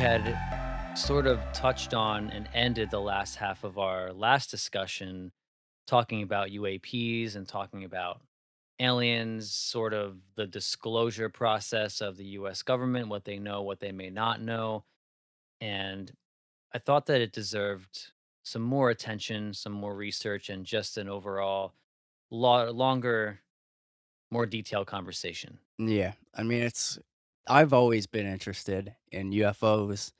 had sort of touched on and ended the last half of our last discussion talking about UAPs and talking about aliens, sort of the disclosure process of the US government, what they know, what they may not know. And I thought that it deserved some more attention, some more research, and just an overall longer, more detailed conversation. Yeah, I mean, I've always been interested in UFOs.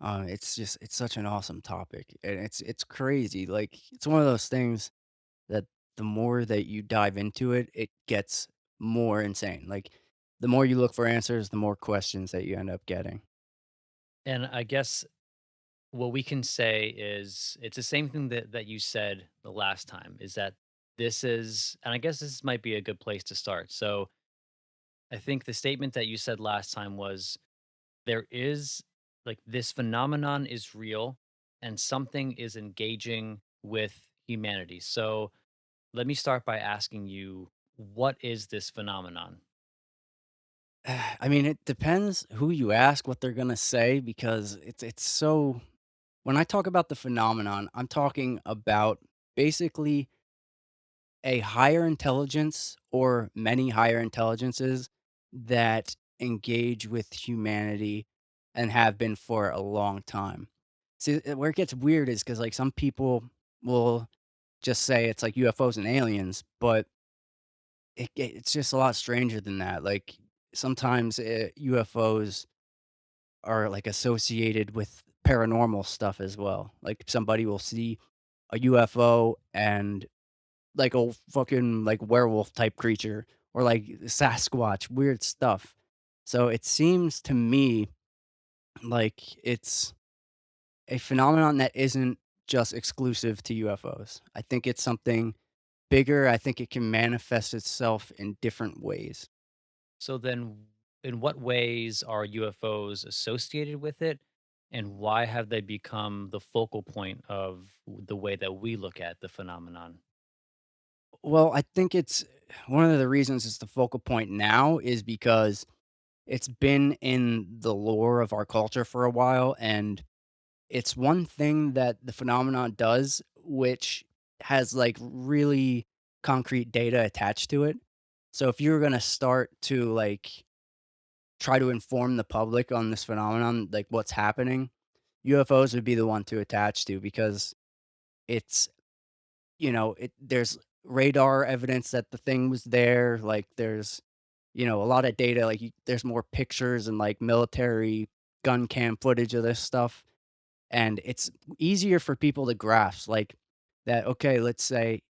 It's such an awesome topic, and it's crazy. Like, it's one of those things that the more that you dive into it, it gets more insane. Like, the more you look for answers, the more questions that you end up getting. And I guess what we can say is it's the same thing that you said the last time is that this is, and I guess this might be a good place to start. So I think the statement that you said last time was there is, like, this phenomenon is real and something is engaging with humanity. So let me start by asking you, what is this phenomenon? I mean, it depends who you ask what they're gonna say because it's so. When I talk about the phenomenon, I'm talking about basically a higher intelligence or many higher intelligences that engage with humanity and have been for a long time. See, where it gets weird is because, like, some people will just say it's like UFOs and aliens, but it's just a lot stranger than that. Like, sometimes UFOs are, like, associated with paranormal stuff as well. Like, somebody will see a UFO and like a fucking, like, werewolf type creature or, like, Sasquatch, weird stuff. So it seems to me like it's a phenomenon that isn't just exclusive to UFOs. I think it's something bigger. I think it can manifest itself in different ways. So then, in what ways are UFOs associated with it? And why have they become the focal point of the way that we look at the phenomenon? Well, I think it's one of the reasons it's the focal point now is because it's been in the lore of our culture for a while, and it's one thing that the phenomenon does, which has, like, really concrete data attached to it. So if you were gonna start to, like, try to inform the public on this phenomenon, like, what's happening, UFOs would be the one to attach to because it's there's radar evidence that the thing was there, like, there's, a lot of data, like, there's more pictures and, like, military gun cam footage of this stuff. And it's easier for people to grasp, like, that, okay, let's say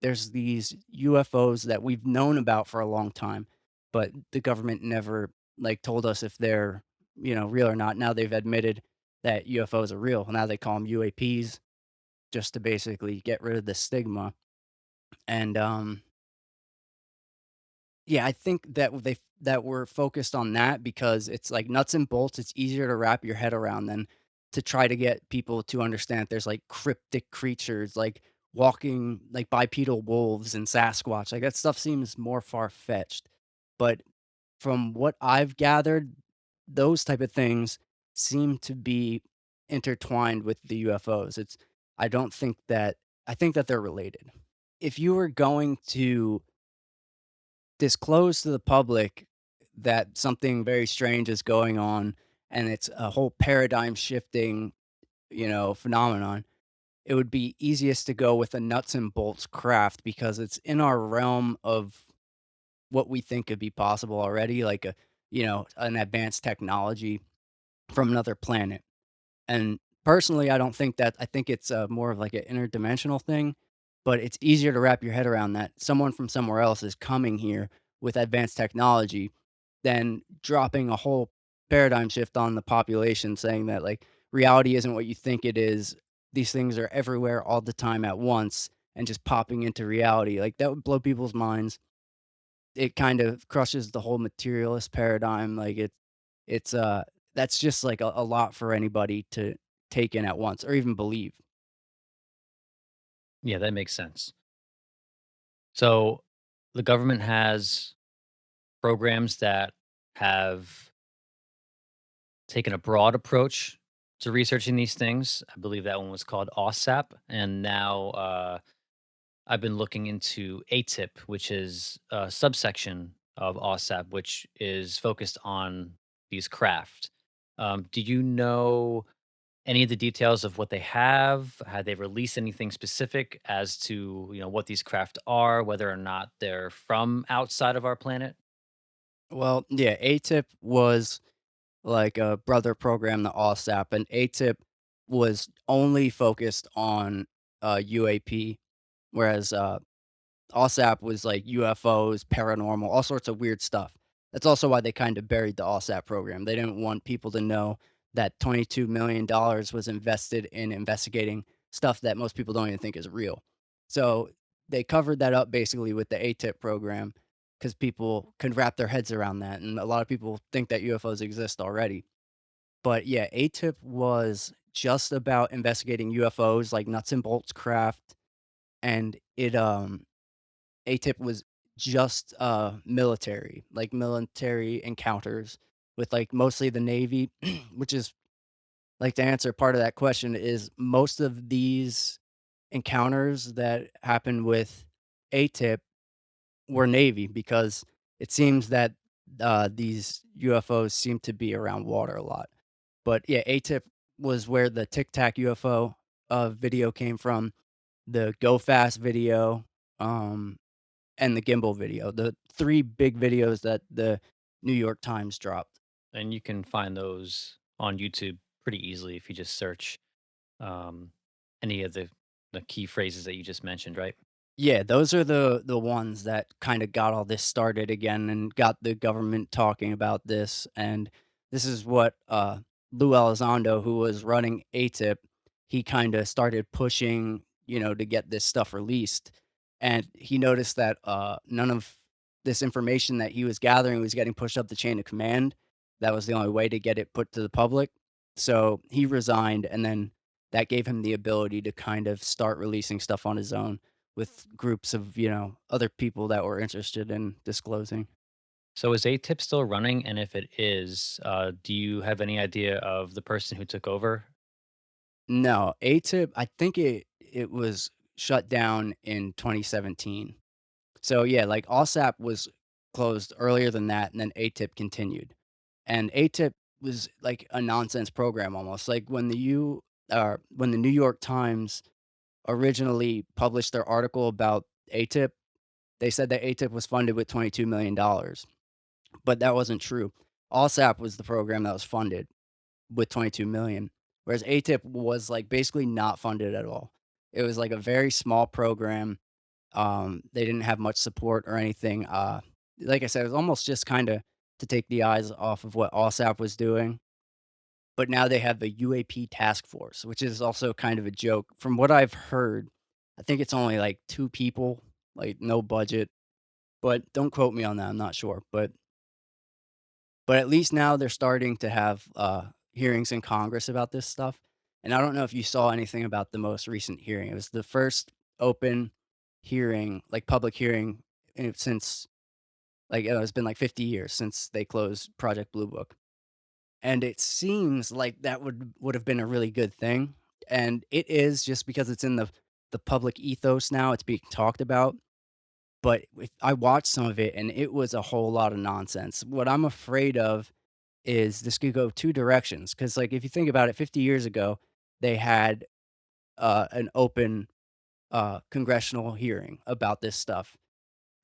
there's these UFOs that we've known about for a long time, but the government never, like, told us if they're, real or not. Now they've admitted that UFOs are real. Now they call them UAPs just to basically get rid of the stigma. And, yeah, I think that we're focused on that because it's like nuts and bolts. It's easier to wrap your head around than to try to get people to understand that there's, like, cryptic creatures, like walking, like, bipedal wolves and Sasquatch. Like, that stuff seems more far-fetched. But from what I've gathered, those type of things seem to be intertwined with the UFOs. I don't think that I think that they're related. If you were going to disclose to the public that something very strange is going on and it's a whole paradigm shifting, phenomenon, it would be easiest to go with a nuts and bolts craft because it's in our realm of what we think could be possible already, like an advanced technology from another planet. And personally, I don't think that. I think it's more of like an interdimensional thing, but it's easier to wrap your head around that someone from somewhere else is coming here with advanced technology than dropping a whole paradigm shift on the population saying that, like, reality isn't what you think it is. These things are everywhere all the time at once and just popping into reality. Like, that would blow people's minds. It kind of crushes the whole materialist paradigm. Like, that's just, like, a lot for anybody to take in at once or even believe. Yeah, that makes sense. So the government has programs that have taken a broad approach to researching these things. I believe that one was called OSAP, and now I've been looking into ATIP, which is a subsection of OSAP, which is focused on these craft. Do you know any of the details of what they have? Had they released anything specific as to what these craft are, whether or not they're from outside of our planet? Well, yeah, ATIP was like a brother program to OSAP, and ATIP was only focused on, UAP, whereas, OSAP was like UFOs, paranormal, all sorts of weird stuff. That's also why they kind of buried the OSAP program. They didn't want people to know that $22 million was invested in investigating stuff that most people don't even think is real. So they covered that up basically with the ATIP program because people can wrap their heads around that. And a lot of people think that UFOs exist already. But yeah, ATIP was just about investigating UFOs, like nuts and bolts craft. And ATIP was just, military, like military encounters with, like, mostly the Navy, which is like, to answer part of that question is most of these encounters that happened with ATIP were Navy because it seems that, these UFOs seem to be around water a lot. But, yeah, ATIP was where the Tic Tac UFO, video came from, the Go Fast video, um and the gimbal video, the 3 big videos that the New York Times dropped. And you can find those on YouTube pretty easily if you just search um, any of the key phrases that you just mentioned, right? Yeah, those are the ones that kinda got all this started again and got the government talking about this, and this is what, Lou Elizondo, who was running ATIP, he kinda started pushing, to get this stuff released, and he noticed that, none of this information that he was gathering was getting pushed up the chain of command. That was the only way to get it put to the public, so he resigned, and then that gave him the ability to kind of start releasing stuff on his own with groups of, other people that were interested in disclosing. So is ATIP still running? And if it is, do you have any idea of the person who took over? No, ATIP, I think it was shut down in 2017. So yeah, like OSAP was closed earlier than that, and then ATIP continued. And ATIP was like a nonsense program almost. Like when the New York Times originally published their article about ATIP, they said that ATIP was funded with $22 million. But that wasn't true. ALSAP was the program that was funded with 22 million, whereas ATIP was, like, basically not funded at all. It was, like, a very small program. They didn't have much support or anything. Like I said, it was almost just kinda to take the eyes off of what ALSAP was doing, but now they have the UAP task force, which is also kind of a joke. From what I've heard, I think it's only, like, 2 people, like, no budget, but don't quote me on that, I'm not sure, but at least now they're starting to have, hearings in Congress about this stuff, and I don't know if you saw anything about the most recent hearing. It was the first open hearing, like, public hearing, since, like, it's been, like, 50 years since they closed Project Blue Book, and it seems like that would have been a really good thing, and it is just because it's in the public ethos now, it's being talked about, but if I watched some of it, and it was a whole lot of nonsense. What I'm afraid of is this could go 2 directions. Because, like, if you think about it, 50 years ago, they had, an open, congressional hearing about this stuff,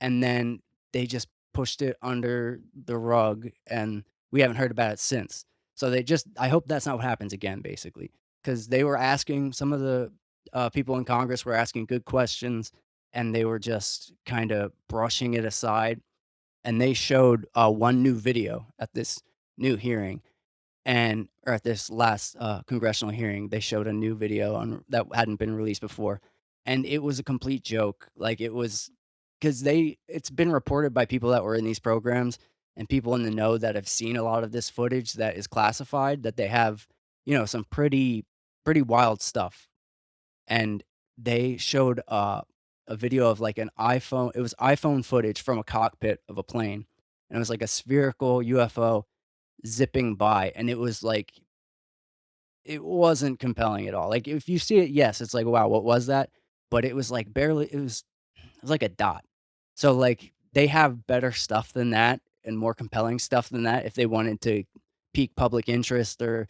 and then they just pushed it under the rug, and we haven't heard about it since. So they just I hope that's not what happens again, basically, because they were asking some of the, people in Congress were asking good questions, and they were just kinda brushing it aside, and they showed, 1 new video at this new hearing, and or at this last, congressional hearing, they showed a new video on that hadn't been released before, and it was a complete joke. Like, it was because it's been reported by people that were in these programs and people in the know that have seen a lot of this footage that is classified, that they have, some pretty wild stuff, and they showed, a video of, like, an iPhone. It was iPhone footage from a cockpit of a plane, and it was like a spherical UFO, zipping by, and it was like it wasn't compelling at all. Like, if you see it, yes, it's like, "Wow, what was that?" But it was, like, barely it was like a dot. So, like, they have better stuff than that and more compelling stuff than that if they wanted to pique public interest or,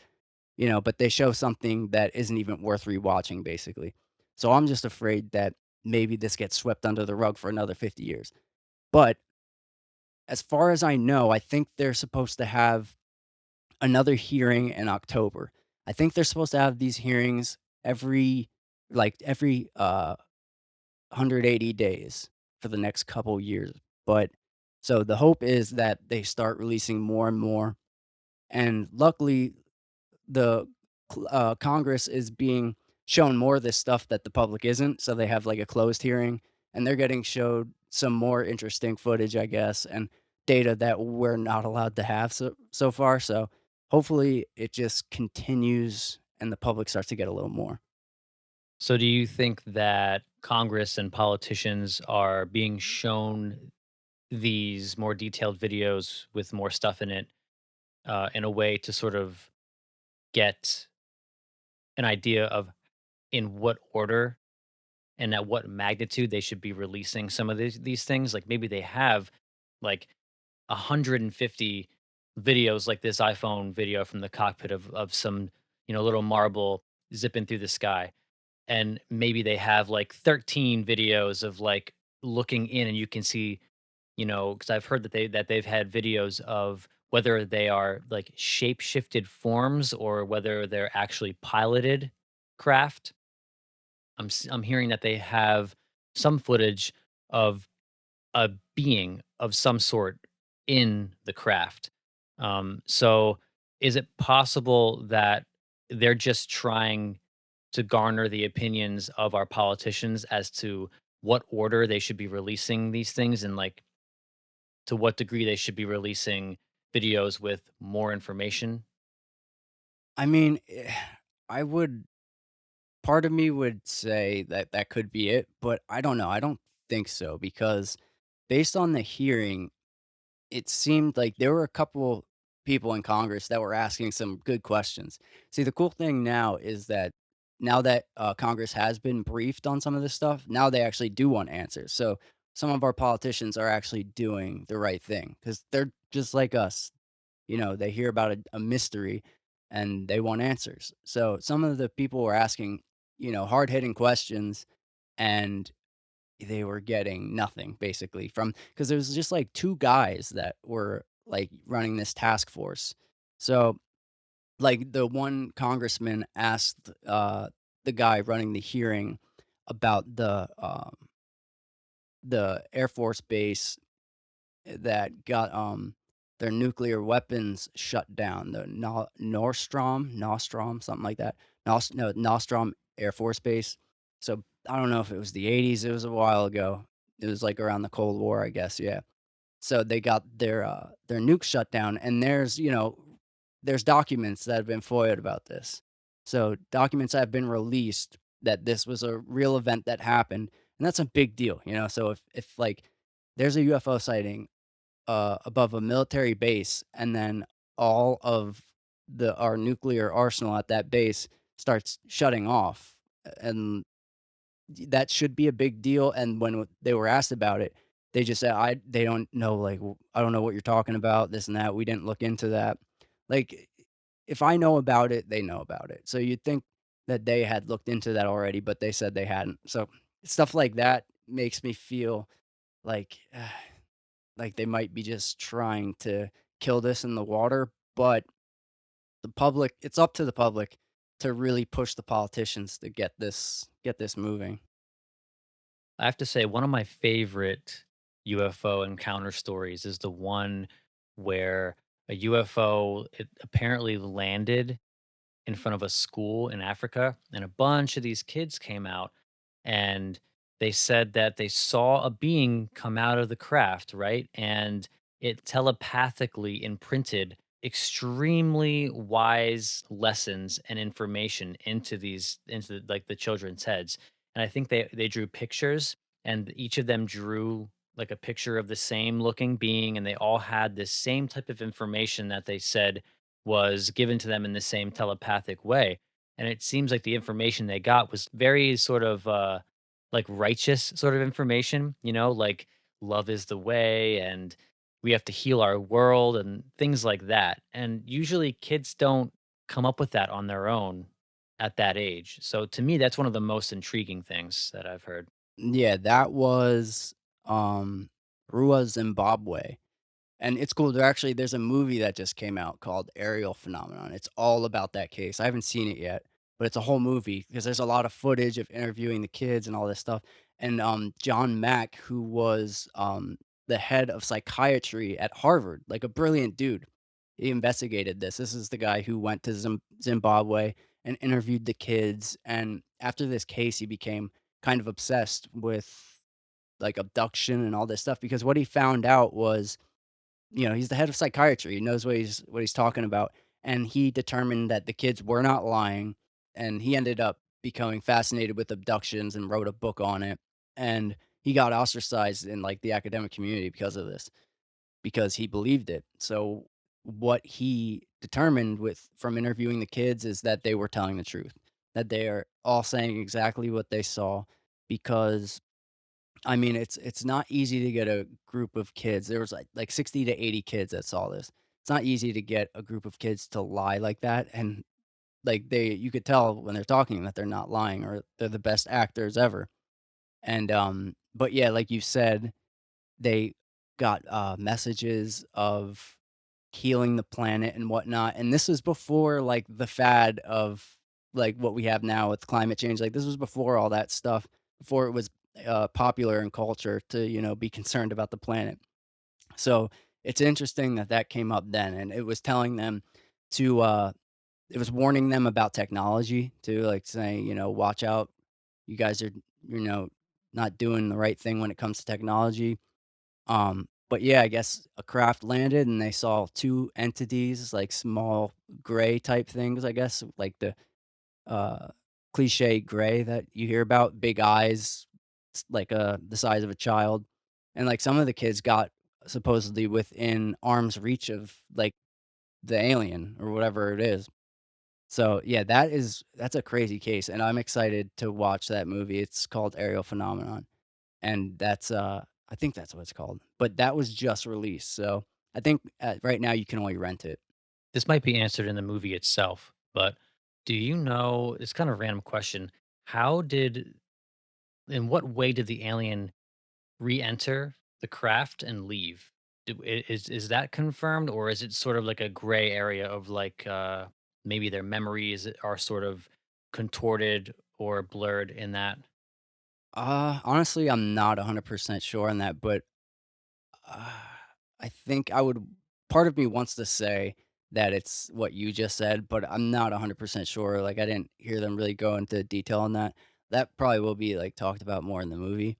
but they show something that isn't even worth rewatching, basically. So I'm just afraid that maybe this gets swept under the rug for another 50 years. But as far as I know, I think they're supposed to have another hearing in October. I think they're supposed to have these hearings every 180 days for the next couple years. But so the hope is that they start releasing more and more. And luckily, the Congress is being shown more of this stuff that the public isn't. So they have like a closed hearing, and they're getting showed some more interesting footage, I guess, and data that we're not allowed to have so far. So hopefully, it just continues, and the public starts to get a little more. So, do you think that Congress and politicians are being shown these more detailed videos with more stuff in it in a way to sort of get an idea of in what order and at what magnitude they should be releasing some of these things? Like maybe they have like 150 videos like this iPhone video from the cockpit of some, little marble zipping through the sky. And maybe they have like 13 videos of like looking in and you can see, because I've heard that they've had videos of whether they are like shape shifted forms or whether they're actually piloted craft. I'm hearing that they have some footage of a being of some sort in the craft. So is it possible that they're just trying to garner the opinions of our politicians as to what order they should be releasing these things and like to what degree they should be releasing videos with more information? I mean, I would part of me would say that that could be it, but I don't know. I don't think so because based on the hearing, it seemed like there were a couple people in Congress that were asking some good questions. See, the cool thing now is that now that Congress has been briefed on some of this stuff, now they actually do want answers. So some of our politicians are actually doing the right thing because they're just like us. They hear about a mystery and they want answers. So some of the people were asking, hard hitting questions, and they were getting nothing basically from because there was just like two guys that were like running this task force. So like the one congressman asked the guy running the hearing about the Air Force base that got, their nuclear weapons shut down, the Nostrom, something like that. Nostrom Air Force Base. So, I don't know if it was the '80s, it was a while ago. It was, like, around the Cold War, I guess, yeah. So, they got their nukes shut down, and there's documents that have been FOIA'd about this. So, documents have been released that this was a real event that happened, and that's a big deal. So, if, like, there's a UFO sighting above a military base, and then all of our nuclear arsenal at that base starts shutting off, and that should be a big deal. And when they were asked about it, they just said, they don't know, like, I don't know what you're talking about, this and that. We didn't look into that. Like, if I know about it, they know about it. So you'd think that they had looked into that already, but they said they hadn't. So stuff like that makes me feel like like, they might be just trying to kill this in the water, but it's up to the public to really push the politicians to get this moving. I have to say, one of my favorite UFO encounter stories is the one where a UFO it apparently landed in front of a school in Africa, and a bunch of these kids came out and they said that they saw a being come out of the craft, right? And it telepathically imprinted extremely wise lessons and information into like the children's heads. And I think they drew pictures and each of them drew like a picture of the same looking being, and they all had this same type of information that they said was given to them in the same telepathic way. And it seems like the information they got was very sort of like righteous sort of information, like love is the way and we have to heal our world and things like that. And usually kids don't come up with that on their own at that age. So to me, that's one of the most intriguing things that I've heard. Yeah, that was, Rua, Zimbabwe. And it's cool, there's a movie that just came out called Aerial Phenomenon. It's all about that case. I haven't seen it yet, but it's a whole movie because there's a lot of footage of interviewing the kids and all this stuff. And, John Mack, who was, the head of psychiatry at Harvard, like a brilliant dude, he investigated this. This is the guy who went to Zimbabwe and interviewed the kids, and after this case, he became kind of obsessed with, like, abduction and all this stuff because what he found out was, he's the head of psychiatry. He knows what he's talking about, and he determined that the kids were not lying, and he ended up becoming fascinated with abductions and wrote a book on it, and he got ostracized in, like, the academic community because of this, because he believed it. So, what he determined with from interviewing the kids is that they were telling the truth, that they are all saying exactly what they saw because I mean, it's not easy to get a group of kids. There was like 60 to 80 kids that saw this. It's not easy to get a group of kids to lie like that, and, like, you could tell when they're talking that they're not lying or they're the best actors ever, and, but yeah, like you said, they got, messages of healing the planet and whatnot, and this was before, like, the fad of, like, what we have now with climate change, like, this was before all that stuff, before it was, popular in culture to, be concerned about the planet. So, it's interesting that that came up then, and it was telling them to, it was warning them about technology too, like, saying, "Watch out, you guys are, you know, not doing the right thing when it comes to technology." But yeah, I guess a craft landed and they saw 2 entities, like small gray type things, I guess, like the, uh, cliche gray that you hear about, big eyes, like, the size of a child. And, like, some of the kids got supposedly within arm's reach of, like, the alien or whatever it is. So, yeah, that's a crazy case, and I'm excited to watch that movie. It's called Aerial Phenomenon. And that's, I think that's what it's called, but that was just released, so I think, right now you can only rent it. This might be answered in the movie itself, but do you know, it's kind of a random question. How did, in what way did the alien re-enter the craft and leave? Is that confirmed, or is it sort of like a gray area of like maybe their memories are sort of contorted or blurred in that? Honestly, I'm not 100% sure on that, but, uh, I think I would part of me wants to say that it's what you just said, but I'm not 100% sure, like, I didn't hear them really go into detail on that. That probably will be, like, talked about more in the movie.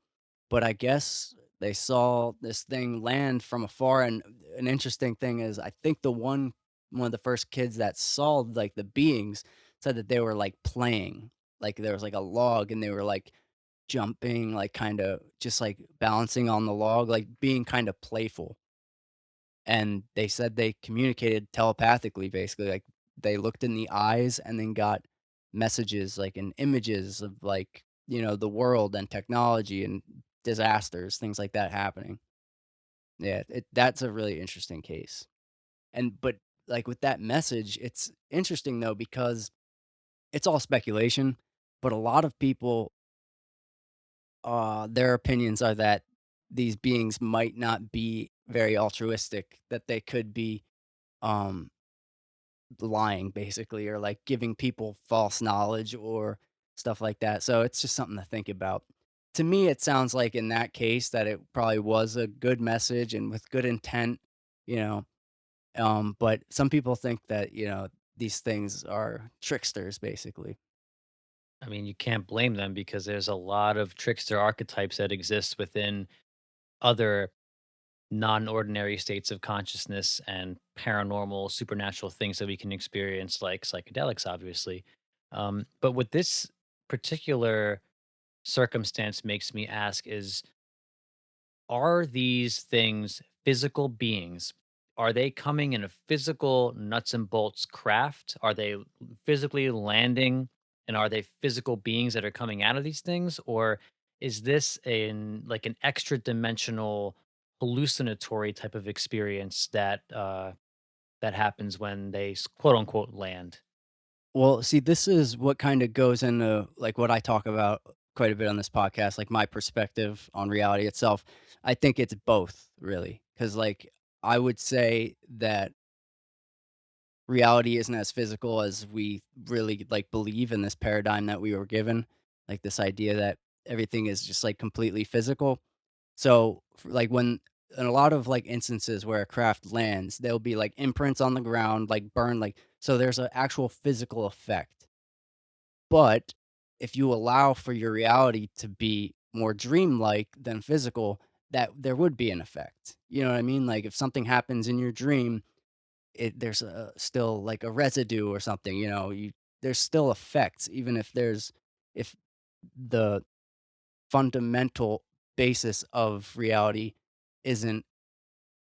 But I guess they saw this thing land from afar, and an interesting thing is I think one of the first kids that saw, like, the beings said that they were, like, playing. Like, there was, like, a log, and they were, like, jumping, like, kinda just, like, balancing on the log, like, being kinda playful. And they said they communicated telepathically, basically, like, they looked in the eyes and then got messages, like, and images of, like, the world and technology and disasters, things like that happening. Yeah, that's a really interesting case. But, like, with that message, it's interesting, though, because it's all speculation, but a lot of people, their opinions are that these beings might not be very altruistic, that they could be, um lying basically or like giving people false knowledge or stuff like that. So it's just something to think about. To me, it sounds like in that case that it probably was a good message and with good intent, you know. But some people think that, these things are tricksters basically. I mean, you can't blame them because there's a lot of trickster archetypes that exist within other non-ordinary states of consciousness and paranormal, supernatural things that we can experience, like psychedelics, obviously. But what this particular circumstance makes me ask is are these things physical beings? Are they coming in a physical nuts and bolts craft? Are they physically landing? And are they physical beings that are coming out of these things? Or is this an extra dimensional hallucinatory type of experience that that happens when they quote unquote land? Well, see, this is what kinda goes into, like, what I talk about quite a bit on this podcast, like, my perspective on reality itself. I think it's both, really, because like, I would say that reality isn't as physical as we really, like, believe in this paradigm that we were given, like, this idea that everything is just, like, completely physical. So, like, when in a lot of, like, instances where a craft lands, there'll be, like, imprints on the ground, like, burned, like so there's an actual physical effect. But if you allow for your reality to be more dreamlike than physical, that there would be an effect. You know what I mean? Like, if something happens in your dream, there's still like a residue or something, there's still effects, even if the fundamental basis of reality isn't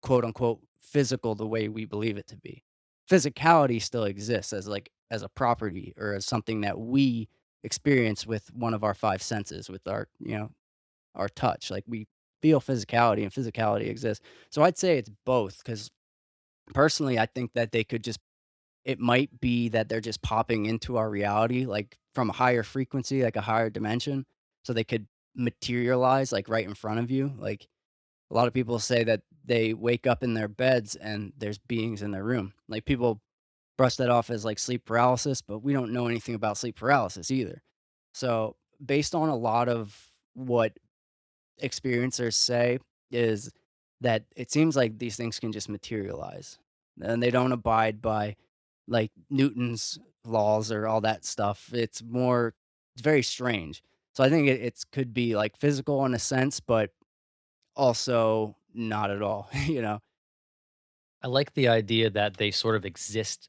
quote unquote physical the way we believe it to be. Physicality still exists as like as a property or as something that we experience with one of our five senses, with our touch. Like we feel physicality and physicality exists. So I'd say it's both because personally I think that they could just it might be that they're just popping into our reality, like, from a higher frequency, like a higher dimension, so they could materialize, like, right in front of you. Like, a lot of people say that they wake up in their beds and there's beings in their room. Like, people brush that off as, like, sleep paralysis, but we don't know anything about sleep paralysis either. So, based on a lot of what experiencers say is that it seems like these things can just materialize, and they don't abide by, like, Newton's laws or all that stuff. It's very strange. So I think it's could be, like, physical in a sense, but also not at all, you know? I like the idea that they sort of exist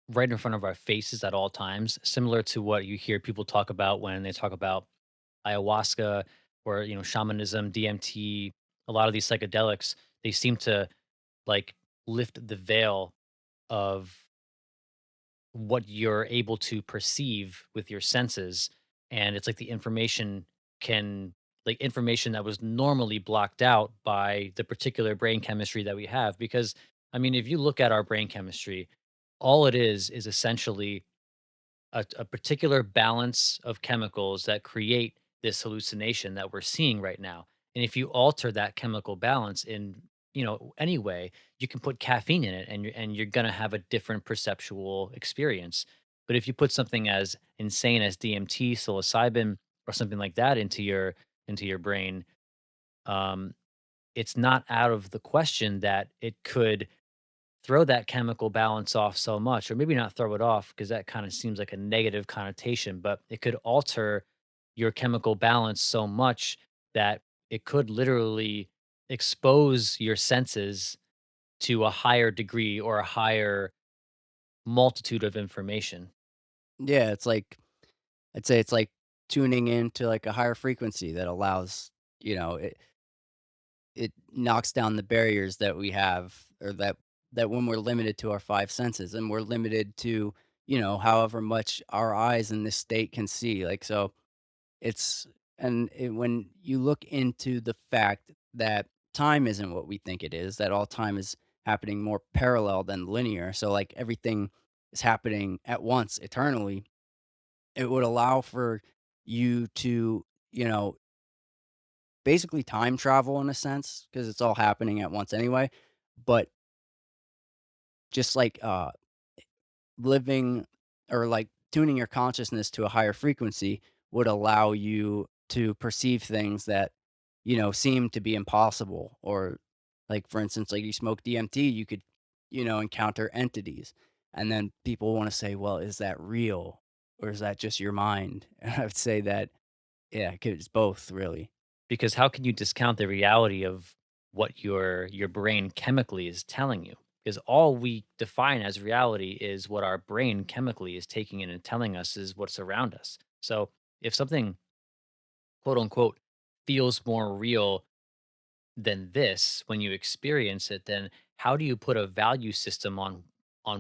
right in front of our faces at all times, similar to what you hear people talk about when they talk about ayahuasca or shamanism, DMT, a lot of these psychedelics. They seem to like lift the veil of what you're able to perceive with your senses, and it's like the information can information that was normally blocked out by the particular brain chemistry that we have. Because I mean, if you look at our brain chemistry, all it is essentially a particular balance of chemicals that create this hallucination that we're seeing right now. And if you alter that chemical balance in any way, you can put caffeine in it, and you're gonna have a different perceptual experience. But if you put something as insane as DMT, psilocybin, or something like that into your brain, um, it's not out of the question that it could throw that chemical balance off so much, or maybe not throw it off because that kind of seems like a negative connotation, but it could alter your chemical balance so much that it could literally expose your senses to a higher degree or a higher multitude of information. Yeah, it's like I'd say it's like tuning into, like, a higher frequency that allows it knocks down the barriers that we have or that when we're limited to our five senses and we're limited to, however much our eyes in this state can see. Like, so it's when you look into the fact that time isn't what we think it is, that all time is happening more parallel than linear. So like everything is happening at once eternally. It would allow for you to, you know, basically time travel in a sense because it's all happening at once anyway. But just like living or like tuning your consciousness to a higher frequency would allow you to perceive things that seem to be impossible, or like for instance, like you smoke DMT, you could encounter entities, and then people want to say, well, is that real or is that just your mind? And I would say that yeah, it's both really. Because how can you discount the reality of what your brain chemically is telling you? Because all we define as reality is what our brain chemically is taking in and telling us is what's around us. So if something quote unquote feels more real than this when you experience it, then how do you put a value system on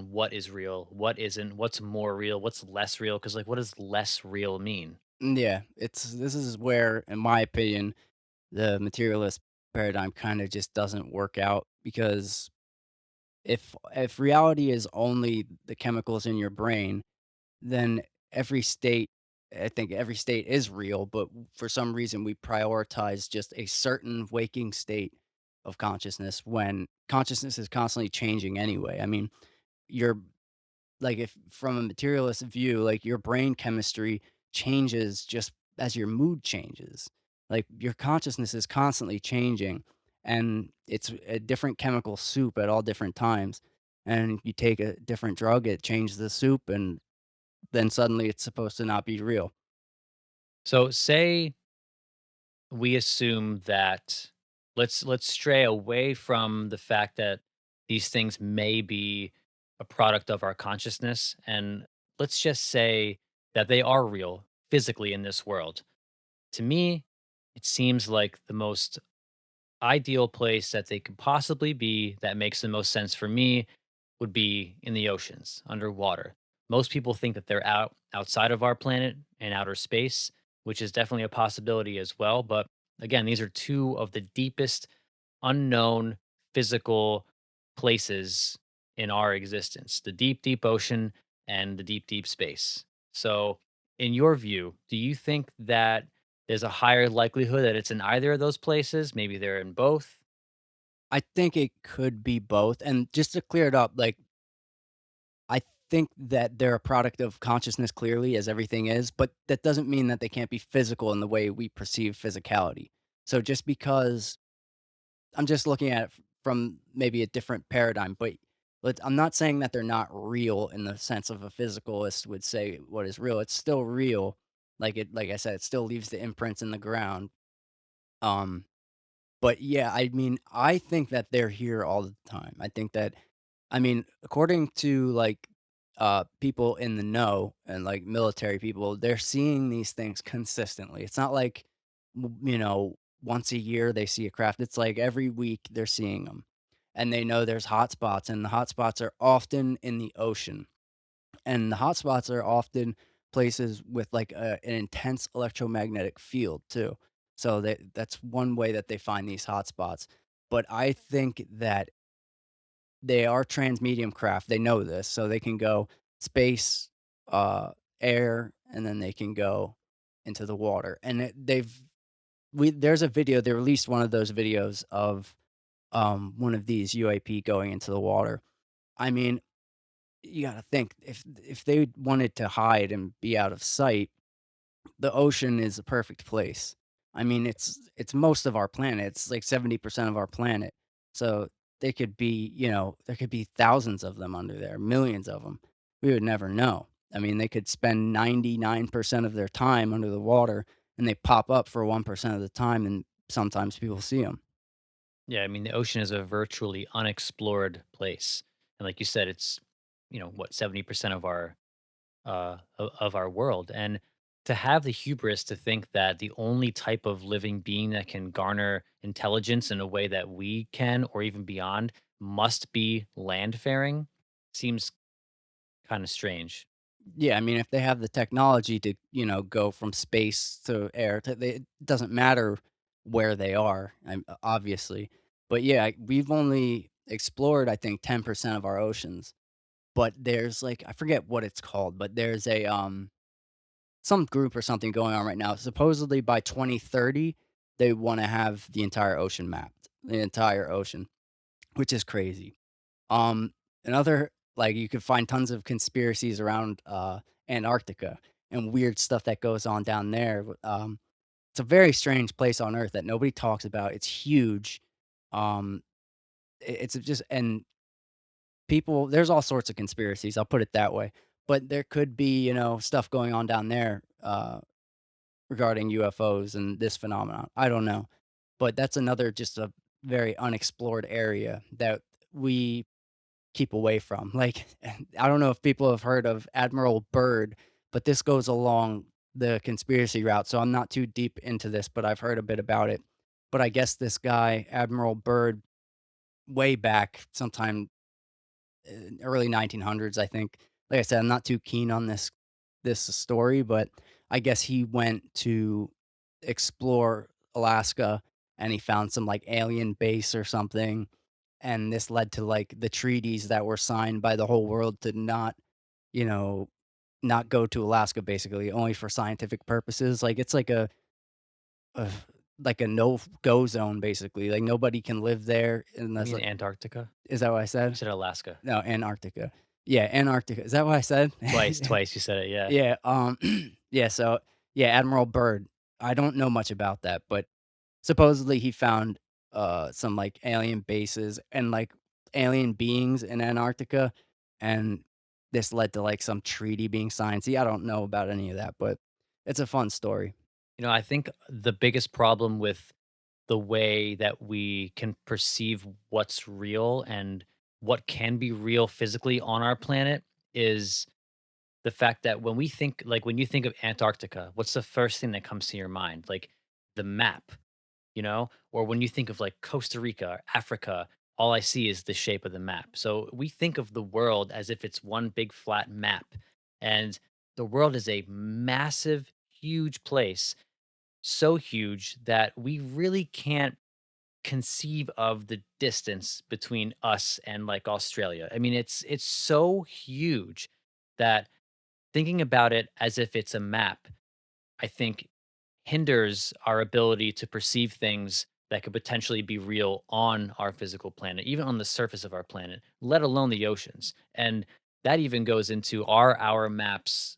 what is real, what isn't, what's more real, what's less real? Because like, what does less real mean? Yeah, it's this is where, in my opinion, the materialist paradigm kinda just doesn't work out because if reality is only the chemicals in your brain, then every state I think every state is real, but for some reason we prioritize just a certain waking state of consciousness when consciousness is constantly changing anyway. I mean, you're like, if from a materialist view, like, your brain chemistry changes just as your mood changes. Like, your consciousness is constantly changing, and it's a different chemical soup at all different times. And you take a different drug, it changes the soup, and then suddenly it's supposed to not be real. So say we assume that let's stray away from the fact that these things may be a product of our consciousness, and let's just say that they are real physically in this world. To me, it seems like the most ideal place that they could possibly be that makes the most sense for me would be in the oceans, underwater. Most people think that they're outside of our planet and outer space, which is definitely a possibility as well. But again, these are two of the deepest unknown physical places in our existence: the deep, deep ocean and the deep, deep space. So, in your view, do you think that there's a higher likelihood that it's in either of those places? Maybe they're in both? I think it could be both, and just to clear it up, like, I think that they're a product of consciousness clearly, as everything is, but that doesn't mean that they can't be physical in the way we perceive physicality. So just because I'm just looking at it from maybe a different paradigm, but I'm not saying that they're not real in the sense of a physicalist would say what is real. It's still real. Like I said, it still leaves the imprints in the ground. Um, but yeah, I mean, I think that they're here all the time. I think that I mean, according to people in the know and like military people, they're seeing these things consistently. It's not like once a year they see a craft. It's like every week they're seeing them. And they know there's hot spots, and the hot spots are often in the ocean. And the hot spots are often places with like an intense electromagnetic field too. So that's one way that they find these hot spots. But I think that they are transmedium craft, they know this, so they can go space, air, and then they can go into the water, and there's a video they released one of those videos of, one of these UAP going into the water. I mean, you gotta think, if they wanted to hide and be out of sight, the ocean is a perfect place. I mean, it's most of our planet. It's like 70% of our planet. So they could be, there could be thousands of them under there, millions of them. We would never know. I mean, they could spend 99% of their time under the water and they pop up for 1% of the time and sometimes people see them. Yeah, I mean, the ocean is a virtually unexplored place. And like you said, it's, what, 70% of of our world. And to have the hubris to think that the only type of living being that can garner intelligence in a way that we can or even beyond must be landfaring seems kind of strange. Yeah, I mean, if they have the technology to, go from space to air, it doesn't matter where they are, obviously. But yeah, we've only explored, I think, 10% of our oceans. But there's like, I forget what it's called, but there's some group or something going on right now. Supposedly by 2030, they want to have the entire ocean mapped, the entire ocean, which is crazy. Um, another like, you could find tons of conspiracies around, Antarctica and weird stuff that goes on down there. It's a very strange place on Earth that nobody talks about. It's huge. It's just and people there's all sorts of conspiracies, I'll put it that way. But there could be, stuff going on down there, regarding UFOs and this phenomenon. I don't know. But that's another just a very unexplored area that we keep away from. Like, I don't know if people have heard of Admiral Byrd, but this goes along the conspiracy route. So I'm not too deep into this, but I've heard a bit about it. but I guess this guy, Admiral Byrd, way back sometime in early 1900s, I think. Like I said, I'm not too keen on this story, but I guess he went to explore Alaska and he found some like alien base or something. And this led to like the treaties that were signed by the whole world to not, you know, not go to Alaska basically, only for scientific purposes. Like it's a like a no go zone basically. Like nobody can live there You unless mean Antarctica? is that what I You said? said Alaska. No, Antarctica. Yeah, Antarctica. Is that what I said? Twice you said it, yeah. Yeah, yeah, so yeah, Admiral Byrd. I don't know much about that, but supposedly he found, some, like, alien bases and, like, alien beings in Antarctica, and this led to, like, some treaty being signed. See, I don't know about any of that, but it's a fun story. I think the biggest problem with the way that we can perceive what's real and what can be real physically on our planet is the fact that when you think of Antarctica, what's the first thing that comes to your mind? Like the map, or when you think of like Costa Rica or Africa, all I see is the shape of the map. So we think of the world as if it's one big flat map. And the world is a massive, huge place, so huge that we really can't conceive of the distance between us and like Australia. I mean, it's so huge that thinking about it as if it's a map, I think hinders our ability to perceive things that could potentially be real on our physical planet, even on the surface of our planet, let alone the oceans. And that even goes into are our maps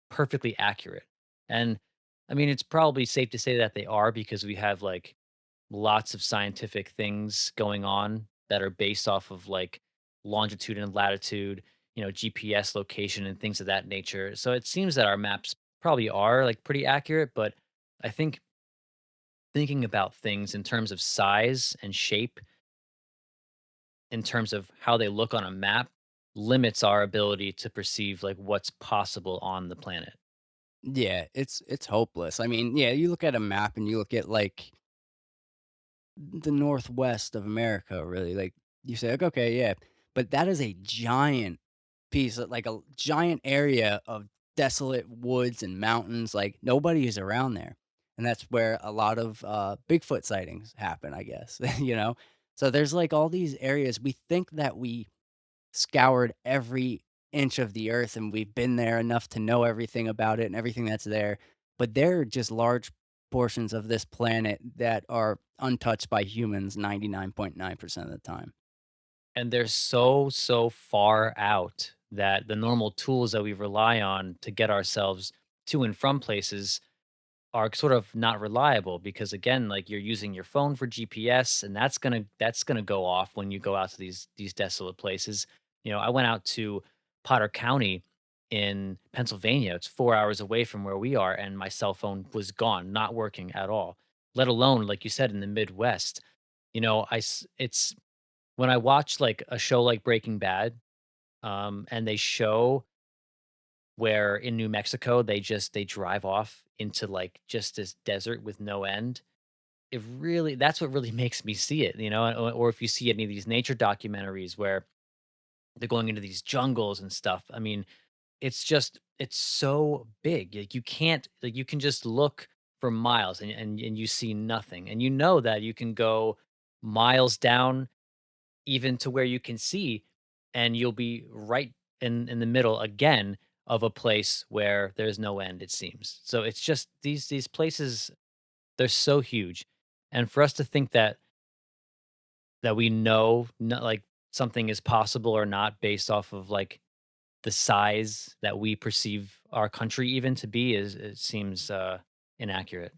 perfectly accurate? And I mean, it's probably safe to say that they are because we have like lots of scientific things going on that are based off of like longitude and latitude, GPS location and things of that nature. So it seems that our maps probably are like pretty accurate, but I think thinking about things in terms of size and shape, in terms of how they look on a map, limits our ability to perceive like what's possible on the planet. Yeah, it's hopeless. I mean, yeah, you look at a map and you look at, like, the Northwest of America, really, like, you say, like, "Okay, yeah," but that is a giant piece of like, a giant area of desolate woods and mountains, like, nobody is around there, and that's where a lot of, Bigfoot sightings happen, I guess, you know? So, there's, like, all these areas we think that we scoured every inch of the earth and we've been there enough to know everything about it and everything that's there. But there are just large portions of this planet that are untouched by humans 99.9% of the time. And they're so, so far out that the normal tools that we rely on to get ourselves to and from places are sort of not reliable because again, like you're using your phone for GPS and that's gonna go off when you go out to these desolate places. I went out to Potter County in Pennsylvania. It's 4 hours away from where we are, and my cell phone was gone, not working at all. Let alone, like you said, in the Midwest. It's when I watch like a show like Breaking Bad, and they show where in New Mexico they drive off into like just this desert with no end. That's what really makes me see it, or if you see any of these nature documentaries where they're going into these jungles and stuff. I mean, it's so big. Like you can just look for miles and you see nothing. And you know that you can go miles down even to where you can see, and you'll be right in the middle again of a place where there's no end, it seems. So it's just these places, they're so huge. And for us to think that we know not like something is possible or not based off of like the size that we perceive our country even to be is it seems inaccurate.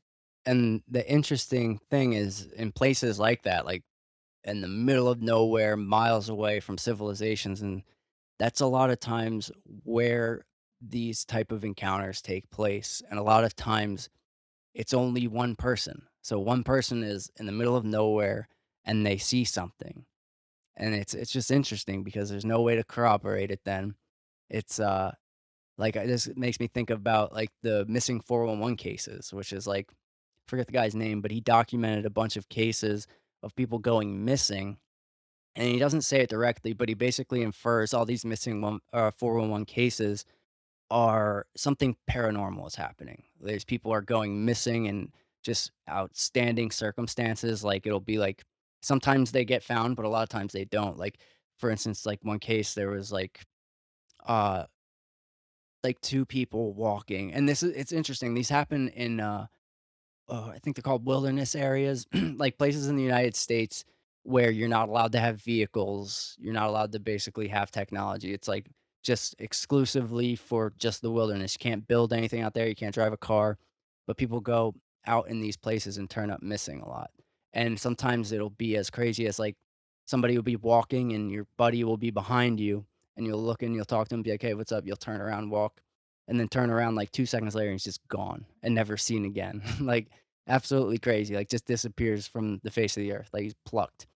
And the interesting thing is in places like that, like in the middle of nowhere, miles away from civilizations, and that's a lot of times where these type of encounters take place. And a lot of times it's only one person. So one person is in the middle of nowhere and they see something. And it's just interesting because there's no way to corroborate it then. It's like this makes me think about like the missing 411 cases, which is like forget the guy's name, but he documented a bunch of cases of people going missing, and he doesn't say it directly, but he basically infers all these missing 411 cases are something paranormal is happening. There's people are going missing in just outstanding circumstances. Like it'll be like sometimes they get found, but a lot of times they don't. Like for instance, like one case there was uh like two people walking, and this is it's interesting. These happen in I think they're called wilderness areas, like places in the United States where you're not allowed to have vehicles. You're not allowed to basically have technology. It's like just exclusively for just the wilderness. You can't build anything out there. You can't drive a car, but people go out in these places and turn up missing a lot. And sometimes it'll be as crazy as like somebody will be walking and your buddy will be behind you and you'll look and you'll talk to him, be like, hey, what's up? You'll turn around, walk, and then turn around like 2 seconds later and he's just gone and never seen again. Like absolutely crazy, like, just disappears from the face of the earth, like, he's plucked.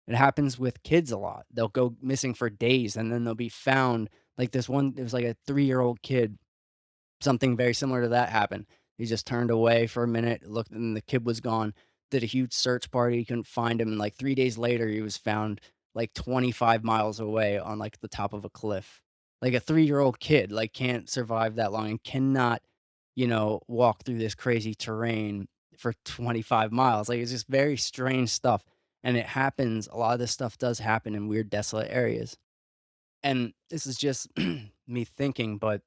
It happens with kids a lot. They'll go missing for days, and then they'll be found. Like, this one there was, like, a three-year-old kid, something very similar to that happened. He just turned away for a minute, looked, and the kid was gone. Did a huge search party, couldn't find him, and, like, 3 days later, he was found, like, 25 miles away on, like, the top of a cliff. Like, a three-year-old kid, like, can't survive that long and cannot, walk through this crazy terrain for 25 miles. Like, it's just very strange stuff, and it happens a lot of this stuff does happen in weird, desolate areas. And this is just me thinking, but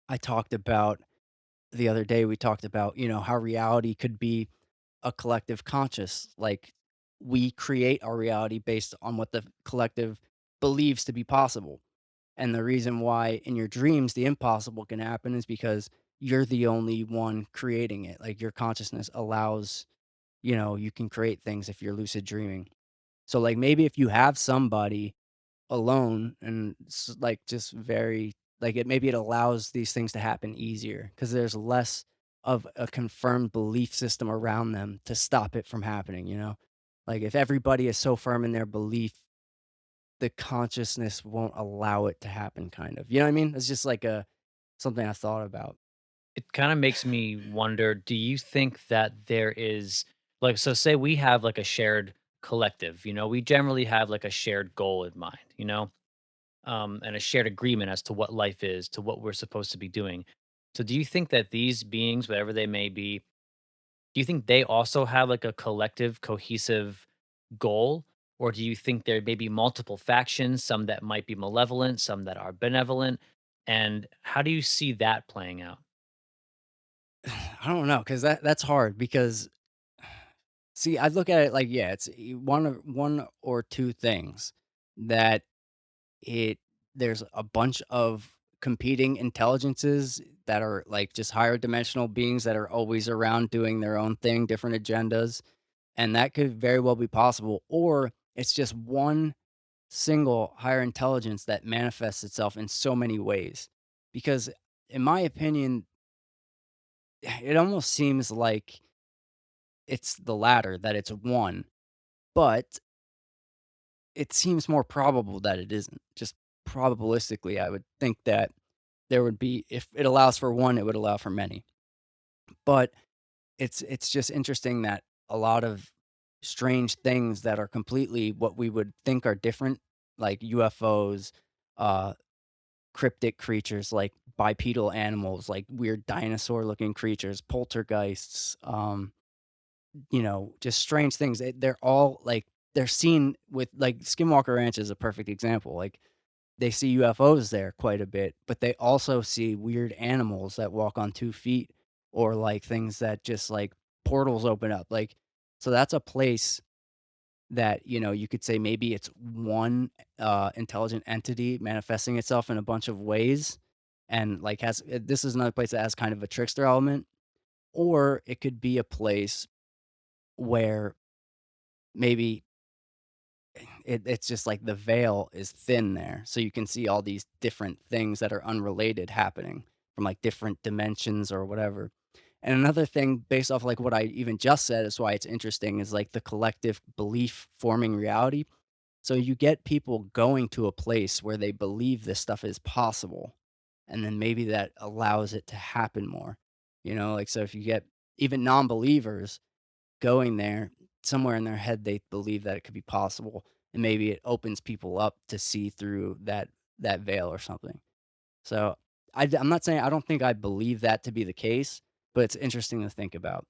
I talked about the other day, we talked about, how reality could be a collective conscious. Like we create our reality based on what the collective believes to be possible. And the reason why in your dreams the impossible can happen is because you're the only one creating it. Like your consciousness allows, you can create things if you're lucid dreaming. So like maybe if you have somebody alone and like just very like it maybe it allows these things to happen easier because there's less of a confirmed belief system around them to stop it from happening. Like if everybody is so firm in their belief, the consciousness won't allow it to happen, kind of. You know what I mean? It's just like a something I thought about. It kinda makes me wonder, do you think that there is like, so say we have, like, a shared collective, we generally have, like, a shared goal in mind, and a shared agreement as to what life is, to what we're supposed to be doing. So do you think that these beings, whatever they may be, do you think they also have, like, a collective, cohesive goal? Or do you think there may be multiple factions, some that might be malevolent, some that are benevolent? And how do you see that playing out? I don't know, cause that's hard because see, I look at it like, yeah, it's one or two things that It there's a bunch of competing intelligences that are, like, just higher dimensional beings that are always around doing their own thing, different agendas, and that could very well be possible, or it's just one single higher intelligence that manifests itself in so many ways. Because in my opinion, it almost seems like it's the latter, that it's one, but it seems more probable that it isn't. Just probabilistically, I would think that there would be if it allows for one, it would allow for many. But it's just interesting that a lot of strange things that are completely what we would think are different, like UFOs, uh, cryptic creatures like bipedal animals, like weird dinosaur-looking creatures, poltergeists, just strange things. They're all like they're seen with like Skinwalker Ranch is a perfect example. Like they see UFOs there quite a bit, but they also see weird animals that walk on 2 feet or, like, things that just, like, portals open up, like so that's a place that, you could say maybe it's one, intelligent entity manifesting itself in a bunch of ways and, like, this is another place that has kind of a trickster element, or it could be a place where maybe it's just like the veil is thin there, so you can see all these different things that are unrelated happening from, like, different dimensions or whatever. And another thing based off, like, what I even just said is why it's interesting is, like, the collective belief forming reality. So you get people going to a place where they believe this stuff is possible, and then maybe that allows it to happen more, like, so if you get even non-believers going there, somewhere in their head, they believe that it could be possible, and maybe it opens people up to see through that veil or something. So, I'm not saying I don't think I believe that to be the case, but it's interesting to think about.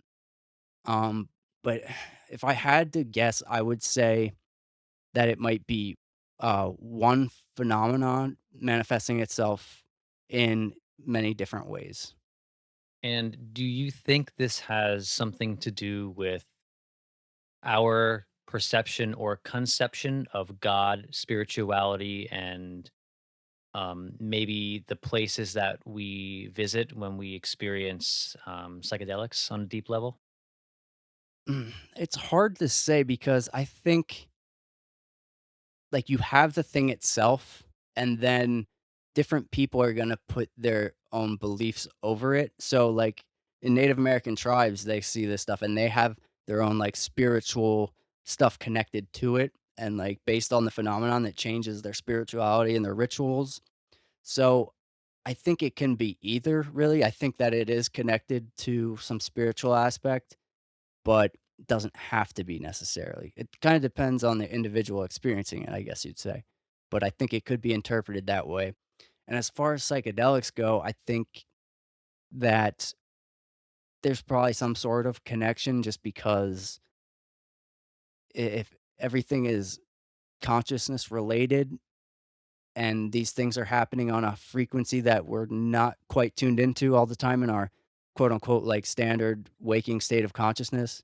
Um, but if I had to guess, I would say that it might be, one phenomenon manifesting itself in many different ways. And do you think this has something to do with our perception or conception of God, spirituality, and maybe the places that we visit when we experience psychedelics on a deep level? It's hard to say because I think, like, you have the thing itself, and then different people are gonna put their own beliefs over it. So, like, in Native American tribes, they see this stuff, and they have their own, like, spiritual stuff connected to it, and, like, based on the phenomenon that changes their spirituality and their rituals. So, I think it can be either, really. I think that it is connected to some spiritual aspect, but it doesn't have to be necessarily. It kinda depends on the individual experiencing it, I guess you'd say. But I think it could be interpreted that way. And as far as psychedelics go, I think that there's probably some sort of connection just because if everything is consciousness related and these things are happening on a frequency that we're not quite tuned into all the time in our quote unquote like standard waking state of consciousness,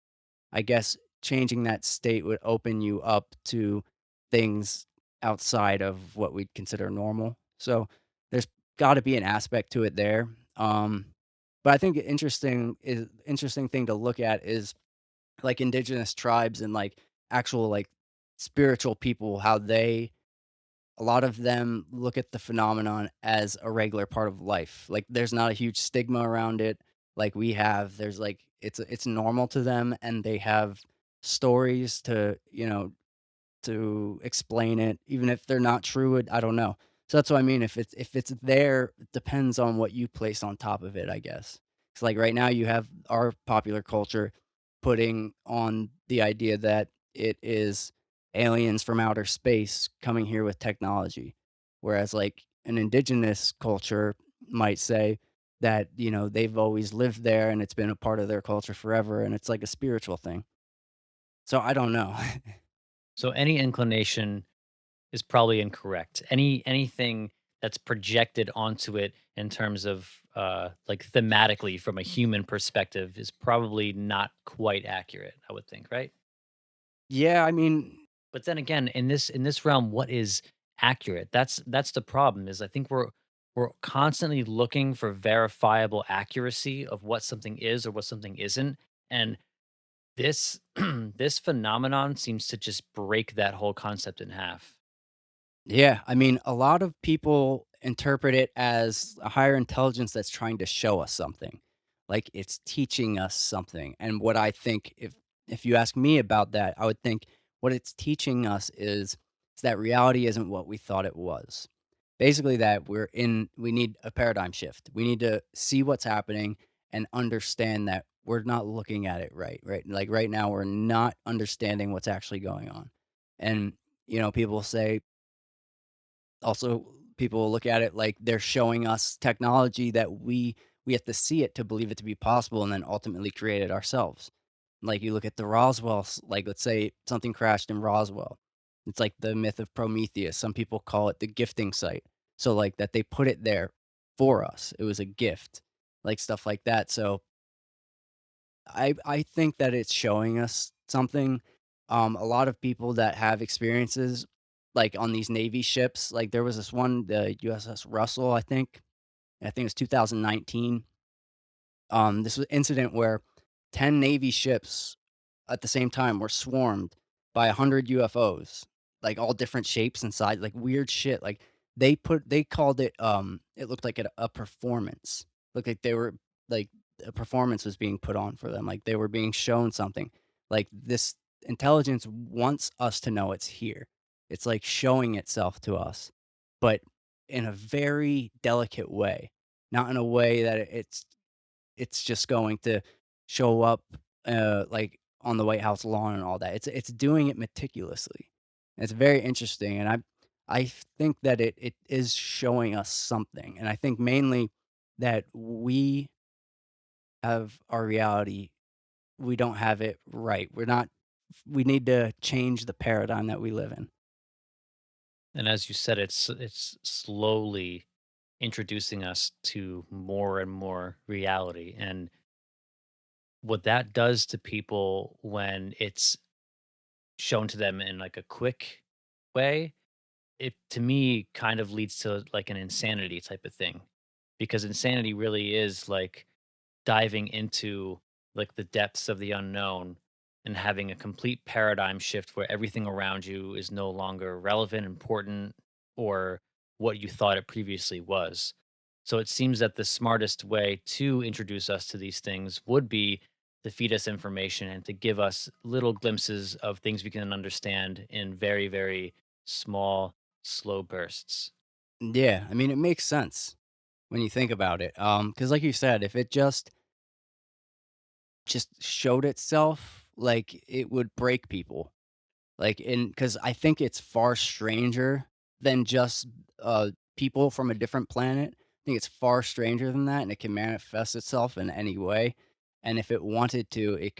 I guess changing that state would open you up to things outside of what we'd consider normal. So there's got to be an aspect to it there. But I think interesting thing to look at is like indigenous tribes and like actual like spiritual people, how they a lot of them look at the phenomenon as a regular part of life. Like, there's not a huge stigma around it like we have. There's, like it's normal to them, and they have stories to, to explain it, even if they're not true, I don't know. So that's what I mean, if it's there, it depends on what you place on top of it, I guess. It's like right now you have our popular culture putting on the idea that it is aliens from outer space coming here with technology, whereas, like, an indigenous culture might say that, they've always lived there and it's been a part of their culture forever, and it's like a spiritual thing. So I don't know. So any inclination is probably incorrect. Anything that's projected onto it in terms of like thematically from a human perspective is probably not quite accurate, I would think, right? Yeah, I mean, But then again, in this realm, what is accurate? That's the problem. Is I think we're constantly looking for verifiable accuracy of what something is or what something isn't, and this this phenomenon seems to just break that whole concept in half. yeah, I mean, a lot of people interpret it as a higher intelligence that's trying to show us something. Like it's teaching us something. And what I think if you ask me about that, I would think what it's teaching us is that reality isn't what we thought it was. Basically that we need a paradigm shift. We need to see what's happening and understand that we're not looking at it right, right? Like right now we're not understanding what's actually going on. And people say also, people will look at it like they're showing us technology that we have to see it to believe it to be possible and then ultimately create it ourselves. Like, you look at the like, let's say something crashed in Roswell. It's like the myth of Prometheus. Some people call it the gifting site. So, like, that they put it there for us. It was a gift, like, stuff like that. So, I think that it's showing us something. A lot of people that have experiences, like, on these Navy ships, like, there was this one, the USS Russell, I think it was 2019. This was an incident where 10 Navy ships at the same time were swarmed by 100 UFOs, like, all different shapes and size, like, weird shit, like, they called it, it looked like a performance. Looked like they were like, a performance was being put on for them, like, they were being shown something. Like, this intelligence wants us to know it's here. It's, like, showing itself to us, but in a very delicate way, not in a way that it's just going to show up, like, on the White House lawn and all that. It's doing it meticulously. It's very interesting, and I think that it is showing us something, and I think mainly that we have our reality, we don't have it right. We need to change the paradigm that we live in. And as you said, it's slowly introducing us to more and more reality. And what that does to people when it's shown to them in like a quick way, it to me kind of leads to like an insanity type of thing. Because insanity really is like diving into like the depths of the unknown and having a complete paradigm shift where everything around you is no longer relevant, important, or what you thought it previously was. So it seems that the smartest way to introduce us to these things would be to feed us information and to give us little glimpses of things we can understand in very, very small, slow bursts. Yeah, I mean, it makes sense when you think about it, because like you said, if it just showed itself, like, it would break people. Like, in because I think it's far stranger than just, people from a different planet. I think it's far stranger than that, and it can manifest itself in any way, and if it wanted to, it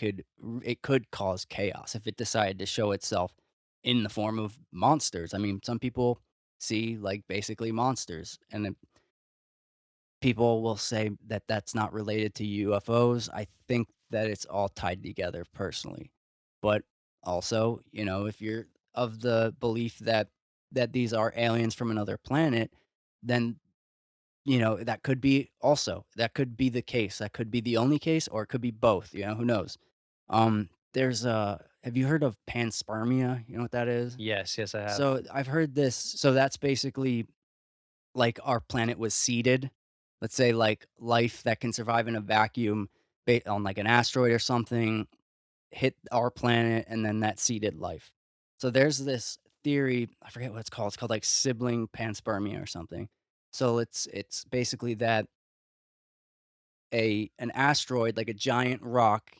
could cause chaos if it decided to show itself in the form of monsters. I mean, some people see, like, basically monsters, and then people will say that that's not related to UFOs. I think that it's all tied together personally. But also, if you're of the belief that these are aliens from another planet, then that could be the case. That could be the only case, or it could be both, who knows? There's have you heard of panspermia? You know what that is? Yes, yes, I have. So I've heard this. So that's basically like our planet was seeded, let's say like life that can survive in a vacuum on like an asteroid or something hit our planet and then that seeded life. So there's this theory, I forget what it's called. It's called like sibling panspermia or something. So it's basically that a an asteroid, like a giant rock,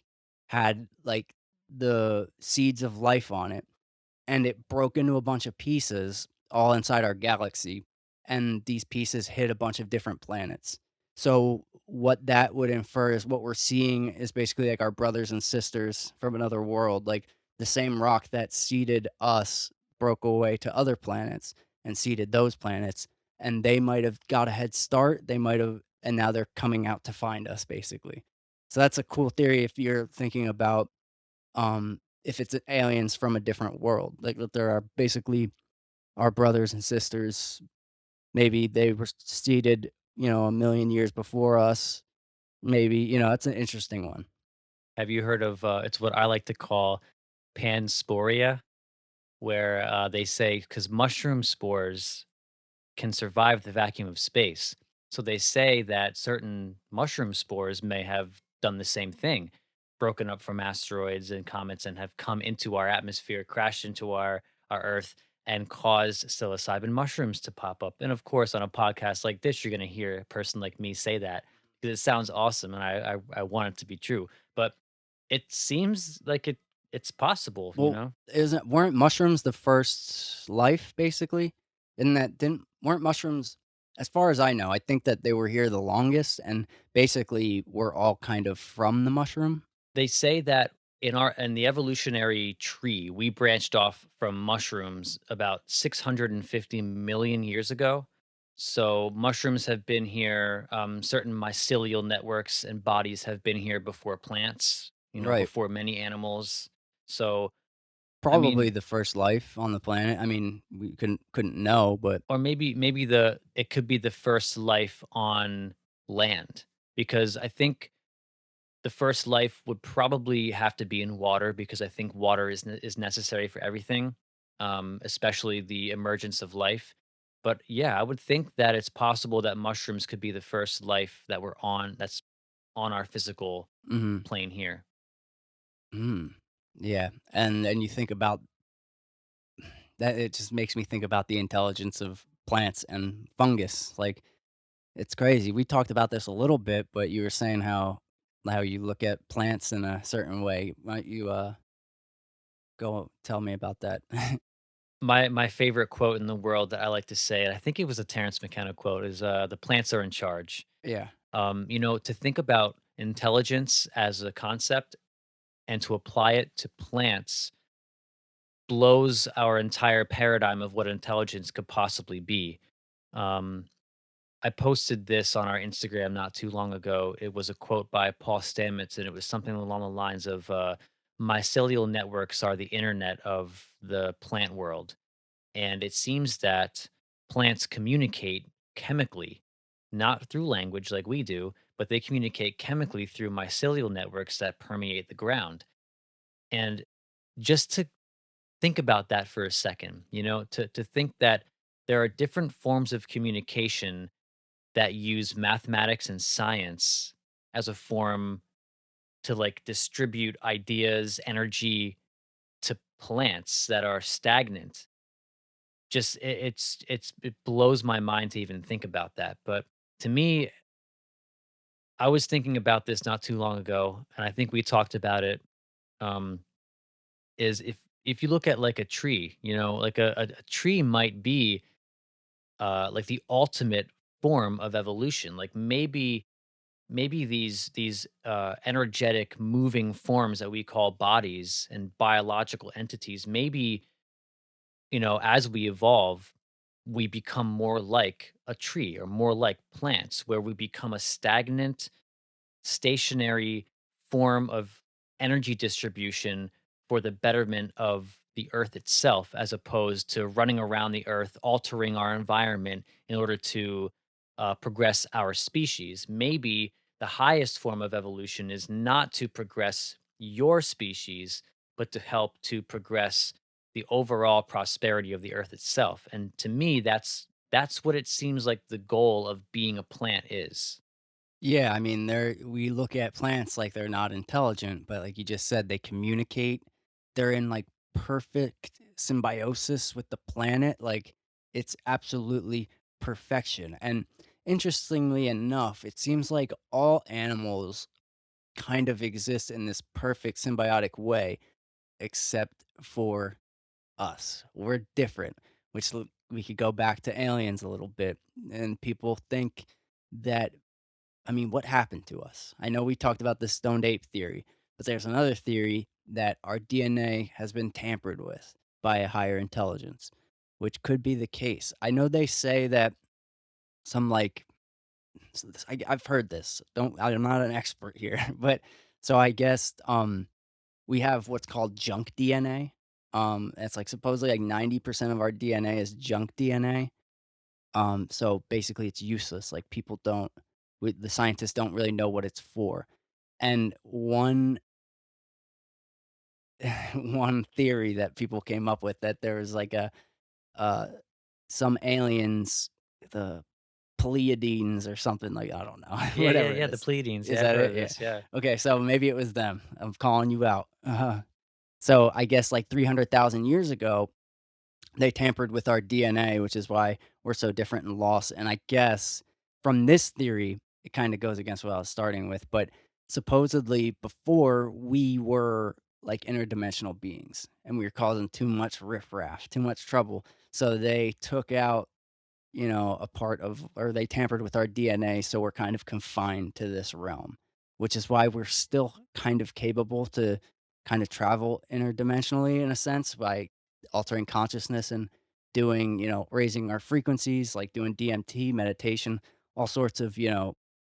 had like the seeds of life on it and it broke into a bunch of pieces all inside our galaxy, and these pieces hit a bunch of different planets. So what that would infer is what we're seeing is basically like our brothers and sisters from another world, like the same rock that seeded us broke away to other planets and seeded those planets, and they might have got a head start, they might have, and now they're coming out to find us basically. So that's a cool theory if you're thinking about if it's aliens from a different world, like that there are basically our brothers and sisters. Maybe they were seeded, a million years before us. Maybe, that's an interesting one. Have you heard of it's what I like to call pansporia, where they say because mushroom spores can survive the vacuum of space. So they say that certain mushroom spores may have done the same thing, broken up from asteroids and comets and have come into our atmosphere, crashed into our Earth, and caused psilocybin mushrooms to pop up. And of course, on a podcast like this, you're going to hear a person like me say that because it sounds awesome, and I want it to be true. But it seems like it's possible, you Well, know. isn't weren't mushrooms the first life basically? In that didn't weren't mushrooms, as far as I know, I think that they were here the longest and basically we're all kind of from the mushroom. They say that in the evolutionary tree, we branched off from mushrooms about 650 million years ago. So mushrooms have been here. Certain mycelial networks and bodies have been here before plants. Right. Before many animals. So I Probably mean, the first life on the planet. I mean, we couldn't know, but or maybe it could be the first life on land because I think the first life would probably have to be in water because I think water is necessary for everything, especially the emergence of life. But yeah, I would think that it's possible that mushrooms could be the first life that we're on that's on our physical mhm. plane here. Mm. Yeah, and you think about that, it just makes me think about the intelligence of plants and fungus, like, it's crazy. We talked about this a little bit, but you were saying how how you look at plants in a certain way. Why don't you, go tell me about that? My favorite quote in the world that I like to say, and I think it was a Terrence McKenna quote, is "The plants are in charge." Yeah. To think about intelligence as a concept and to apply it to plants blows our entire paradigm of what intelligence could possibly be. Um, I posted this on our Instagram not too long ago. It was a quote by Paul Stamets, and it was something along the lines of mycelial networks are the internet of the plant world. And it seems that plants communicate chemically, not through language like we do, but they communicate chemically through mycelial networks that permeate the ground. And just to think about that for a second, to think that there are different forms of communication that use mathematics and science as a form to like distribute ideas, energy to plants that are stagnant. Just it blows my mind to even think about that. But to me, I was thinking about this not too long ago, and I think we talked about it. Um, is if you look at like a tree, like a tree might be like the ultimate form of evolution. Like maybe these energetic moving forms that we call bodies and biological entities, maybe as we evolve, we become more like a tree or more like plants, where we become a stagnant, stationary form of energy distribution for the betterment of the earth itself, as opposed to running around the earth, altering our environment in order to progress our species. Maybe the highest form of evolution is not to progress your species, but to help to progress the overall prosperity of the earth itself. And to me, that's what it seems like the goal of being a plant is. Yeah, I mean, we look at plants like they're not intelligent, but like you just said, they communicate. They're in like perfect symbiosis with the planet. Like it's absolutely perfection. And interestingly enough, it seems like all animals kind of exist in this perfect symbiotic way, except for us. We're different, we could go back to aliens a little bit. And people think that I mean, what happened to us? I know we talked about the stoned ape theory, but there's another theory that our DNA has been tampered with by a higher intelligence, which could be the case. I know they say that some like I've heard this. Don't I'm not an expert here, but so I guess we have what's called junk DNA. It's like supposedly like 90% of our DNA is junk DNA. So basically it's useless. Like the scientists don't really know what it's for. And one theory that people came up with that there was like uh some aliens, the Pleiadians or something like I don't know, Yeah, yeah, whatever it yeah. The is. Pleiadians. Is Yeah, I've that heard it? of Yeah. this. Yeah. Okay, so maybe it was them. I'm calling you out. So I guess like 300,000 years ago, they tampered with our DNA, which is why we're so different and lost. And I guess from this theory, it kind of goes against what I was starting with, but supposedly before we were like interdimensional beings and we were causing too much riffraff, too much trouble. So they took out a part of or they tampered with our DNA, so we're kind of confined to this realm, which is why we're still kind of capable to kind of travel interdimensionally in a sense by altering consciousness and doing, raising our frequencies, like doing DMT, meditation, all sorts of,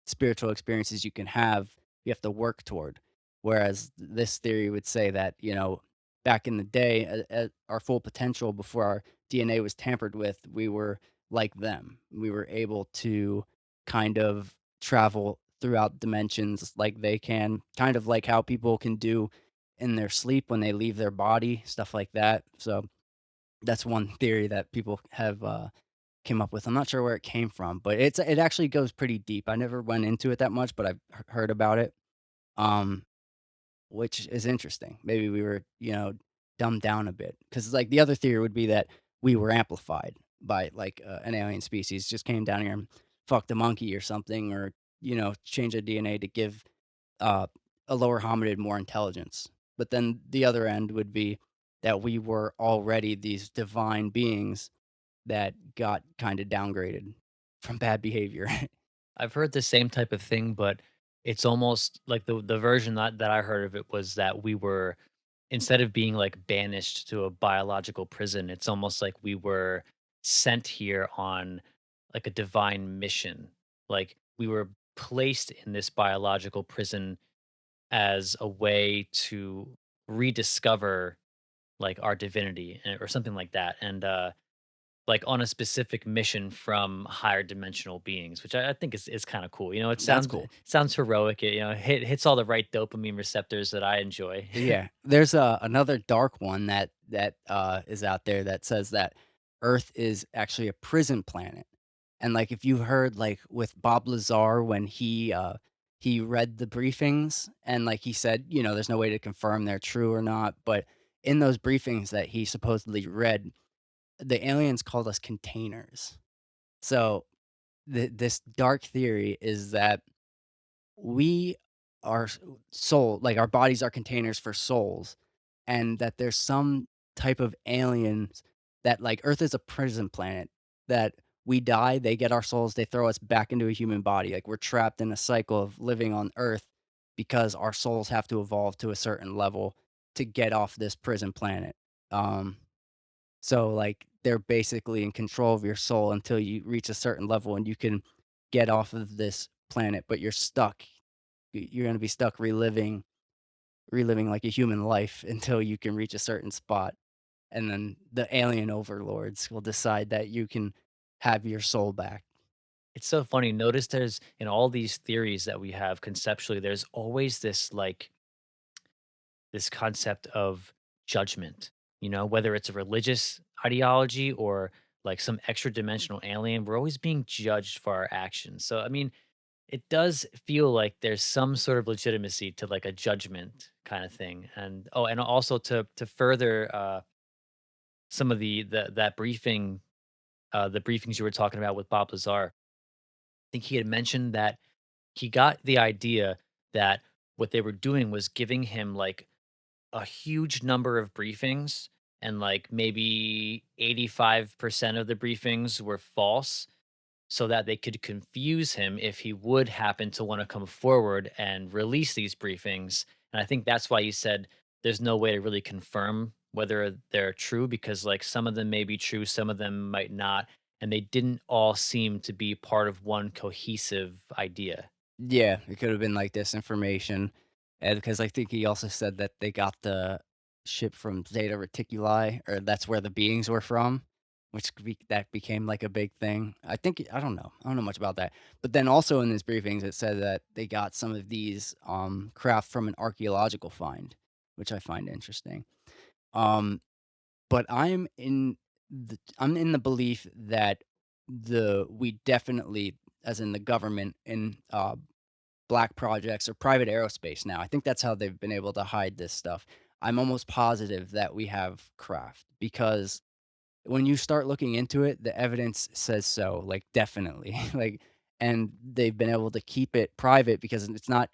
spiritual experiences you can have, you have to work toward. Whereas this theory would say that, back in the day, at our full potential before our DNA was tampered with, we were like them. We were able to kind of travel throughout dimensions like they can, kind of like how people can do in their sleep when they leave their body, stuff like that. So that's one theory that people have came up with. I'm not sure where it came from, but it actually goes pretty deep. I never went into it that much, but I've heard about it. Um, which is interesting. Maybe we were, dumbed down a bit because like the other theory would be that we were amplified by like an alien species, just came down here and fucked a monkey or something, or changed our DNA to give. uh, a lower hominid more intelligence. But then the other end would be that we were already these divine beings that got kinda downgraded from bad behavior. I've heard the same type of thing, but it's almost like the version that I heard of it was that we were, instead of being like banished to a biological prison, it's almost like we were sent here on like a divine mission. Like we were placed in this biological prison as a way to rediscover like our divinity or something like that. And like on a specific mission from higher dimensional beings, which I think is kind of cool. You know, That's cool. it sounds heroic. It, you know, hits all the right dopamine receptors that I enjoy. Yeah, there's, another dark one that is out there that says that Earth is actually a prison planet, and, like, if you heard, like, with Bob Lazar when he read the briefings and, like, he said, you know, there's no way to confirm they're true or not, but in those briefings that he supposedly read, the aliens called us containers. So, this dark theory is that we are soul like, our bodies are containers for souls, and that there's some type of aliens that like, Earth is a prison planet, that we die, they get our souls, they throw us back into a human body, like, we're trapped in a cycle of living on Earth because our souls have to evolve to a certain level to get off this prison planet. Um, so, like, they're basically in control of your soul until you reach a certain level and you can get off of this planet, but you're stuck. You're gonna be stuck reliving like a human life until you can reach a certain spot, and then the alien overlords will decide that you can have your soul back. It's so funny. Notice there's in all these theories that we have conceptually, there's always this like this concept of judgment, you know, whether it's a religious ideology or like some extra dimensional alien, we're always being judged for our actions. So, I mean, it does feel like there's some sort of legitimacy to like a judgment kind of thing. And oh, and also to further some of that briefing, the briefings you were talking about with Bob Lazar, I think he had mentioned that he got the idea that what they were doing was giving him like a huge number of briefings, and like maybe 85% of the briefings were false, so that they could confuse him if he would happen to want to come forward and release these briefings. And I think that's why you said there's no way to really confirm whether they're true, because like some of them may be true, some of them might not, and they didn't all seem to be part of one cohesive idea. Yeah, it could have been like disinformation, and because I think he also said that they got the ship from Zeta Reticuli, or that's where the beings were from, which that became like a big thing. I don't know much about that, but then also in his briefings, it said that they got some of these craft from an archaeological find, which I find interesting. Um, but I'm in the belief that we definitely, as in the government, in black projects or private aerospace now. I think that's how they've been able to hide this stuff. I'm almost positive that we have craft because when you start looking into it, the evidence says so, like definitely. Like, and they've been able to keep it private because it's not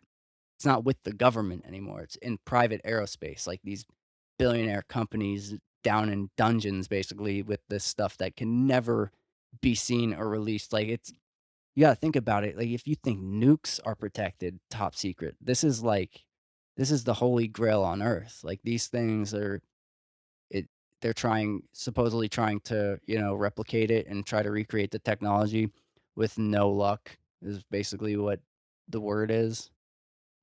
with the government anymore. It's in private aerospace, like these billionaire companies down in dungeons basically with this stuff that can never be seen or released. Like it's you gotta think about it, like, if you think nukes are protected top secret, this is the holy grail on Earth, like, these things are it they're supposedly trying to, you know, replicate it and try to recreate the technology with no luck, is basically what the word is,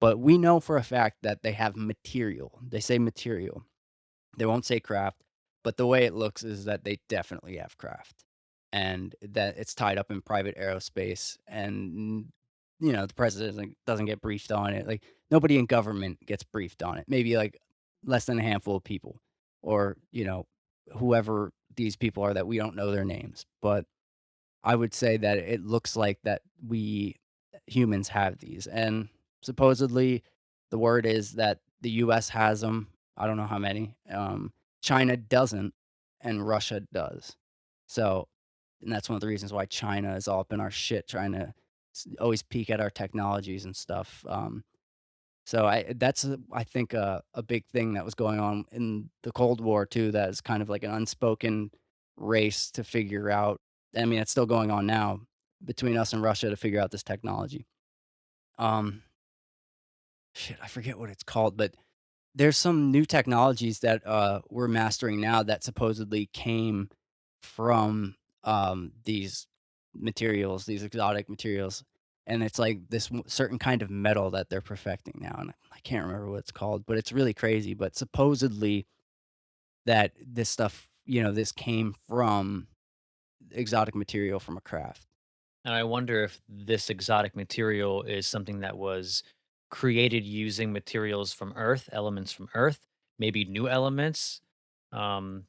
but we know for a fact that they have material. They say material. They won't say craft, but the way it looks is that they definitely have craft, and that it's tied up in private aerospace, and, you know, the president doesn't get briefed on it, like, nobody in government gets briefed on it, maybe, like, less than a handful of people or, you know, whoever these people are that we don't know their names, but I would say that it looks like that we humans have these, and supposedly the word is that the US has them. I don't know how many. China doesn't, and Russia does. So, and that's one of the reasons why China is all up in our shit, trying to always peek at our technologies and stuff. So I think a big thing that was going on in the Cold War too. That is kind of like an unspoken race to figure out. I mean, it's still going on now between us and Russia to figure out this technology. Um, shit, I forget what it's called, but there's some new technologies that, we're mastering now that supposedly came from, these materials, these exotic materials, and it's like this certain kind of metal that they're perfecting now, and I can't remember what it's called, but it's really crazy, but supposedly that this stuff, this came from exotic material from a craft. And I wonder if this exotic material is something that was created using materials from Earth, elements from Earth, maybe new elements.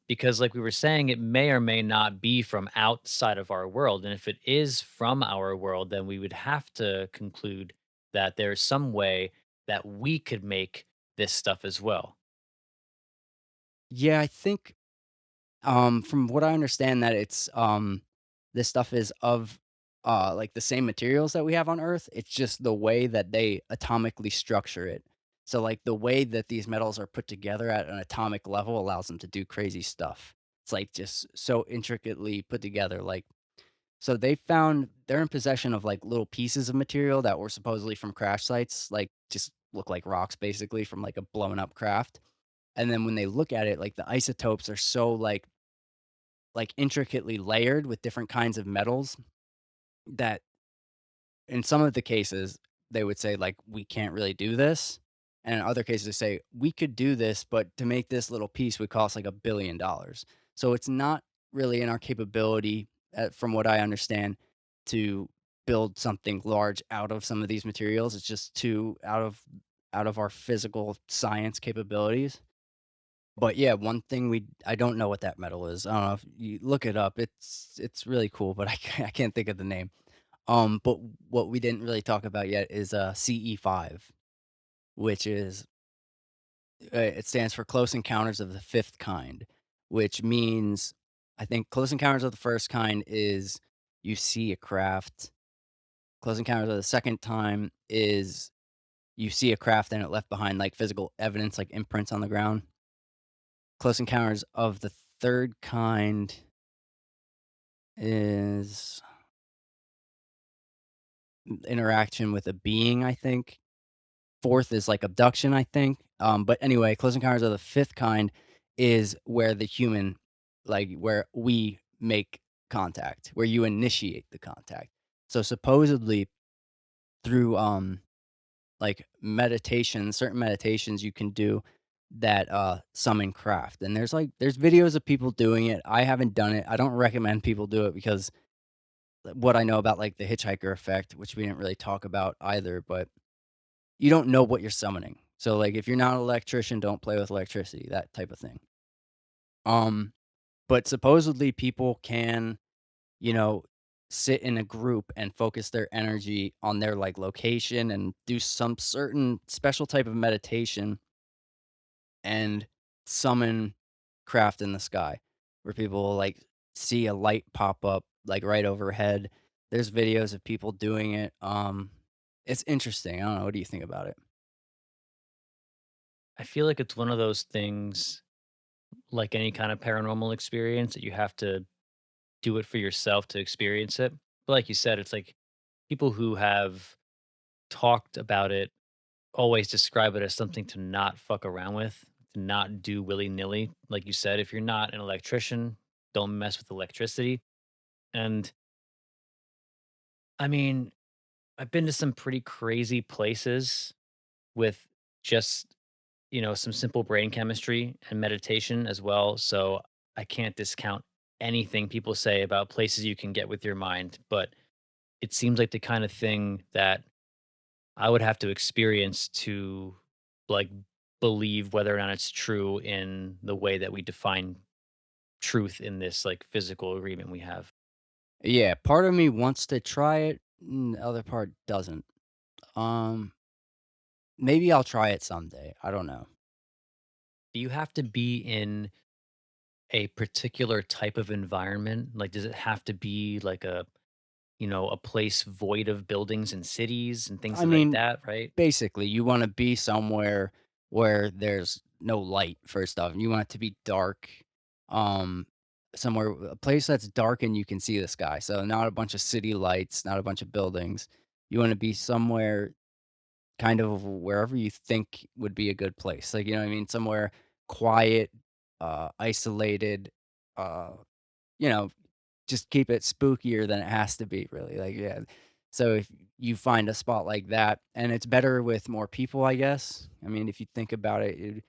Because, like we were saying, it may or may not be from outside of our world. And if it is from our world, then we would have to conclude that there's some way that we could make this stuff as well. Yeah, I think from what I understand that this stuff is of, like, the same materials that we have on Earth, it's just the way that they atomically structure it. So, like, the way that these metals are put together at an atomic level allows them to do crazy stuff. It's, like, just so intricately put together, like so they're in possession of, like, little pieces of material that were supposedly from crash sites, like, just look like rocks basically from, like, a blown up craft, and then when they look at it, like, the isotopes are so, like, intricately layered with different kinds of metals that in some of the cases, they would say, like, "We can't really do this," and in other cases, they say, "We could do this, but to make this little piece would cost, like, $1,000,000,000." So it's not really in our capability, from what I understand, to build something large out of some of these materials. It's just too out of our physical science capabilities. But yeah, one thing I don't know what that metal is. I don't know if you look it up. It's really cool, but I can't think of the name. But what we didn't really talk about yet is CE5, which is it stands for Close Encounters of the Fifth Kind, which means I think Close Encounters of the First Kind is you see a craft. Close Encounters of the Second Time is you see a craft and it left behind like physical evidence, like imprints on the ground. Close Encounters of the Third Kind is interaction with a being, I think. Fourth is, like, abduction, I think. But anyway, Close Encounters of the Fifth Kind is where the human where we make contact, where you initiate the contact. So, supposedly, through, like, meditation, certain meditations you can do that, summon craft, and there's videos of people doing it. I haven't done it. I don't recommend people do it because what I know about, like, the hitchhiker effect, which we didn't really talk about either, but you don't know what you're summoning. So, like, if you're not an electrician, don't play with electricity, that type of thing. Um, but supposedly people can, you know, sit in a group and focus their energy on their, like, location and do some certain special type of meditation and summon craft in the sky where people will, like, see a light pop up, like, right overhead. There's videos of people doing it. It's interesting. I don't know. What do you think about it? I feel like it's one of those things, like any kind of paranormal experience, that you have to do it for yourself to experience it. But like you said, it's like people who have talked about it always describe it as something to not fuck around with, to not do willy nilly. Like you said, if you're not an electrician, don't mess with electricity. And I mean, I've been to some pretty crazy places with just, some simple brain chemistry and meditation as well. So I can't discount anything people say about places you can get with your mind. But it seems like the kind of thing that I would have to experience to, like, believe whether or not it's true in the way that we define truth in this, like, physical agreement we have. Yeah, part of me wants to try it, the other part doesn't. Um, Maybe I'll try it someday, I don't know. Do you have to be in a particular type of environment? Like, does it have to be like a a place void of buildings and cities and things I like mean, that, right? basically, you wanna be somewhere where there's no light, first off. You want it to be dark, um, somewhere a place that's dark and you can see the sky. So, not a bunch of city lights, not a bunch of buildings. You wanna be somewhere kind of wherever you think would be a good place. Like, you know what I mean? Somewhere quiet, isolated, uh, you know, just keep it spookier than it has to be, really, like, yeah. So if you find a spot like that and it's better with more people, I guess. I mean, if you think about it, it'd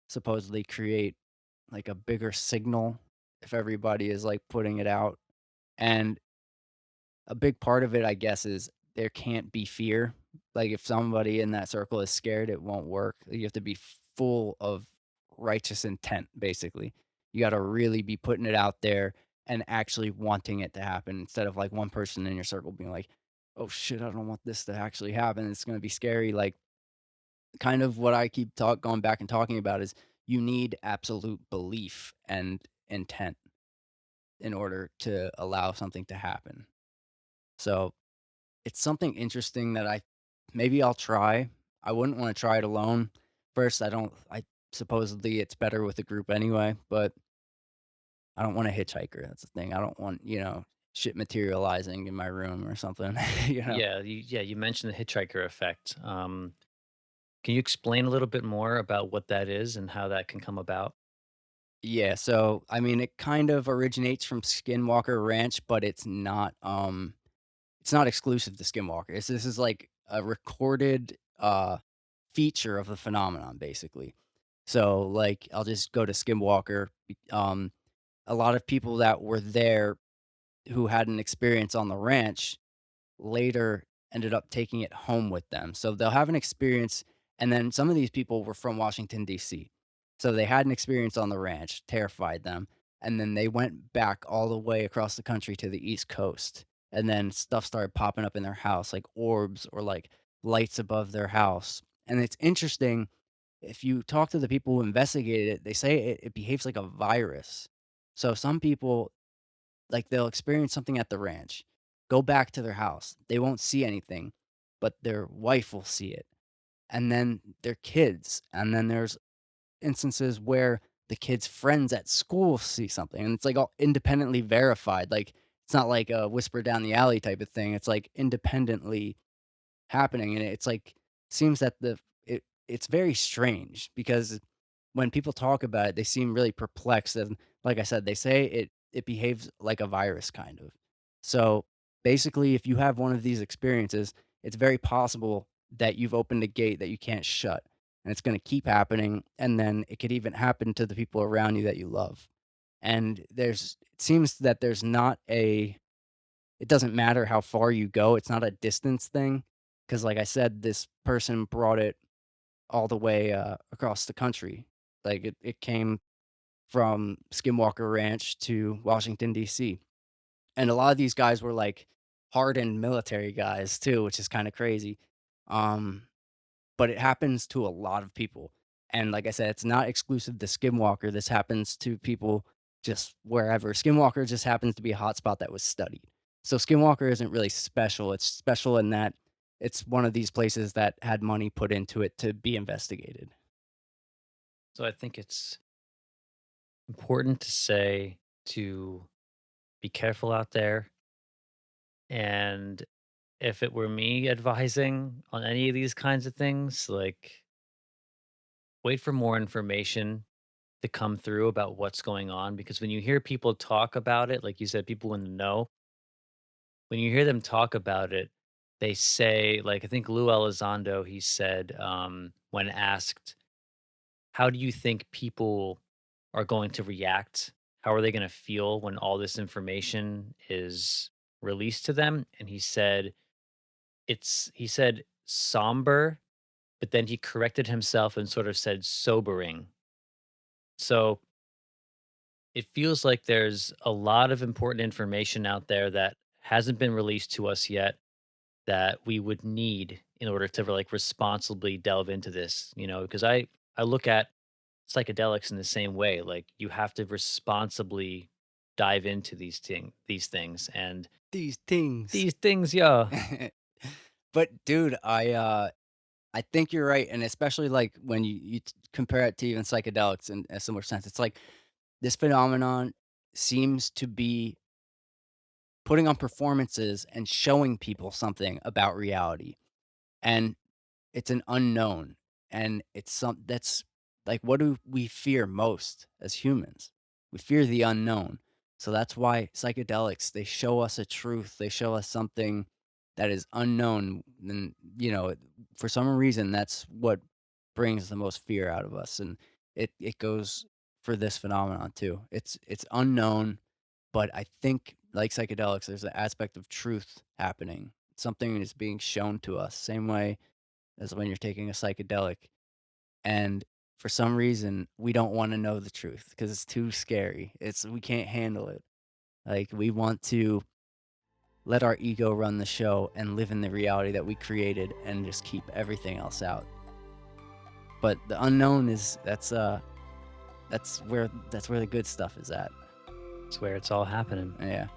supposedly create, like, a bigger signal if everybody is, like, putting it out, and a big part of it, I guess, is there can't be fear. Like, if somebody in that circle is scared, it won't work. You have to be full of righteous intent, basically. You gotta really be putting it out there and actually wanting it to happen instead of, like, one person in your circle being like, "Oh, shit, I don't want this to actually happen. It's gonna be scary." Like, kind of what I keep going back and talking about is you need absolute belief and intent in order to allow something to happen. So it's something interesting that maybe I'll try. I wouldn't wanna try it alone. First, I supposedly it's better with a group anyway, but I don't want a hitchhiker, that's the thing. I don't want, shit materializing in my room or something, you know? You mentioned the hitchhiker effect. Can you explain a little bit more about what that is and how that can come about? Yeah, so, I mean, it kind of originates from Skinwalker Ranch, but it's not exclusive to Skinwalker. This is like a recorded, feature of the phenomenon, basically. So, like, I'll just go to Skinwalker. A lot of people that were there who had an experience on the ranch later ended up taking it home with them. So they'll have an experience, and then some of these people were from Washington, D.C. So they had an experience on the ranch, terrified them, and then they went back all the way across the country to the East Coast. And then stuff started popping up in their house, like orbs or like lights above their house. And it's interesting, if you talk to the people who investigated it, they say it behaves like a virus. So some people, like, they'll experience something at the ranch, go back to their house. They won't see anything, but their wife will see it, and then their kids, and then there's instances where the kids' friends at school see something, and it's, like, all independently verified. Like, it's not like a whisper down the alley type of thing. It's, like, independently happening, and it's like seems that it's very strange because when people talk about it, they seem really perplexed, and like I said, they say it behaves like a virus kind of. So, basically, if you have one of these experiences, it's very possible that you've opened a gate that you can't shut, and it's gonna keep happening, and then it could even happen to the people around you that you love. And it seems that there's not a it doesn't matter how far you go, it's not a distance thing, because like I said, this person brought it all the way, across the country. Like, it came from Skinwalker Ranch to Washington, DC, and a lot of these guys were, like, hardened military guys too, which is kinda crazy. Um, but it happens to a lot of people, and like I said, it's not exclusive to Skinwalker. This happens to people just wherever. Skinwalker just happens to be a hotspot that was studied. So Skinwalker isn't really special. It's special in that it's one of these places that had money put into it to be investigated. So I think it's important to say to be careful out there. And if it were me advising on any of these kinds of things, like wait for more information to come through about what's going on. Because when you hear people talk about it, like you said, people in the know, when you hear them talk about it, they say, like, I think Lou Elizondo, he said, when asked, how do you think people are going to react? How are they going to feel when all this information is released to them? And he said somber, but then he corrected himself and sort of said sobering. So it feels like there's a lot of important information out there that hasn't been released to us yet that we would need in order to like responsibly delve into this, because I look at psychedelics in the same way. Like you have to responsibly dive into these things and These things. these things, yeah. But dude, I think you're right, and especially, like, when you compare it to even psychedelics in a similar sense, it's like this phenomenon seems to be putting on performances and showing people something about reality, and it's an unknown, and it's some that's like, what do we fear most as humans? We fear the unknown. So that's why psychedelics, they show us a truth, they show us something that is unknown, and, for some reason, that's what brings the most fear out of us, and it goes for this phenomenon too. It's unknown, but I think, like psychedelics, there's an aspect of truth happening. Something is being shown to us, same way as when you're taking a psychedelic. And for some reason, we don't wanna know the truth because it's too scary. We can't handle it. Like, we want to let our ego run the show and live in the reality that we created and just keep everything else out. But the unknown is that's where the good stuff is at. It's where it's all happening. Yeah.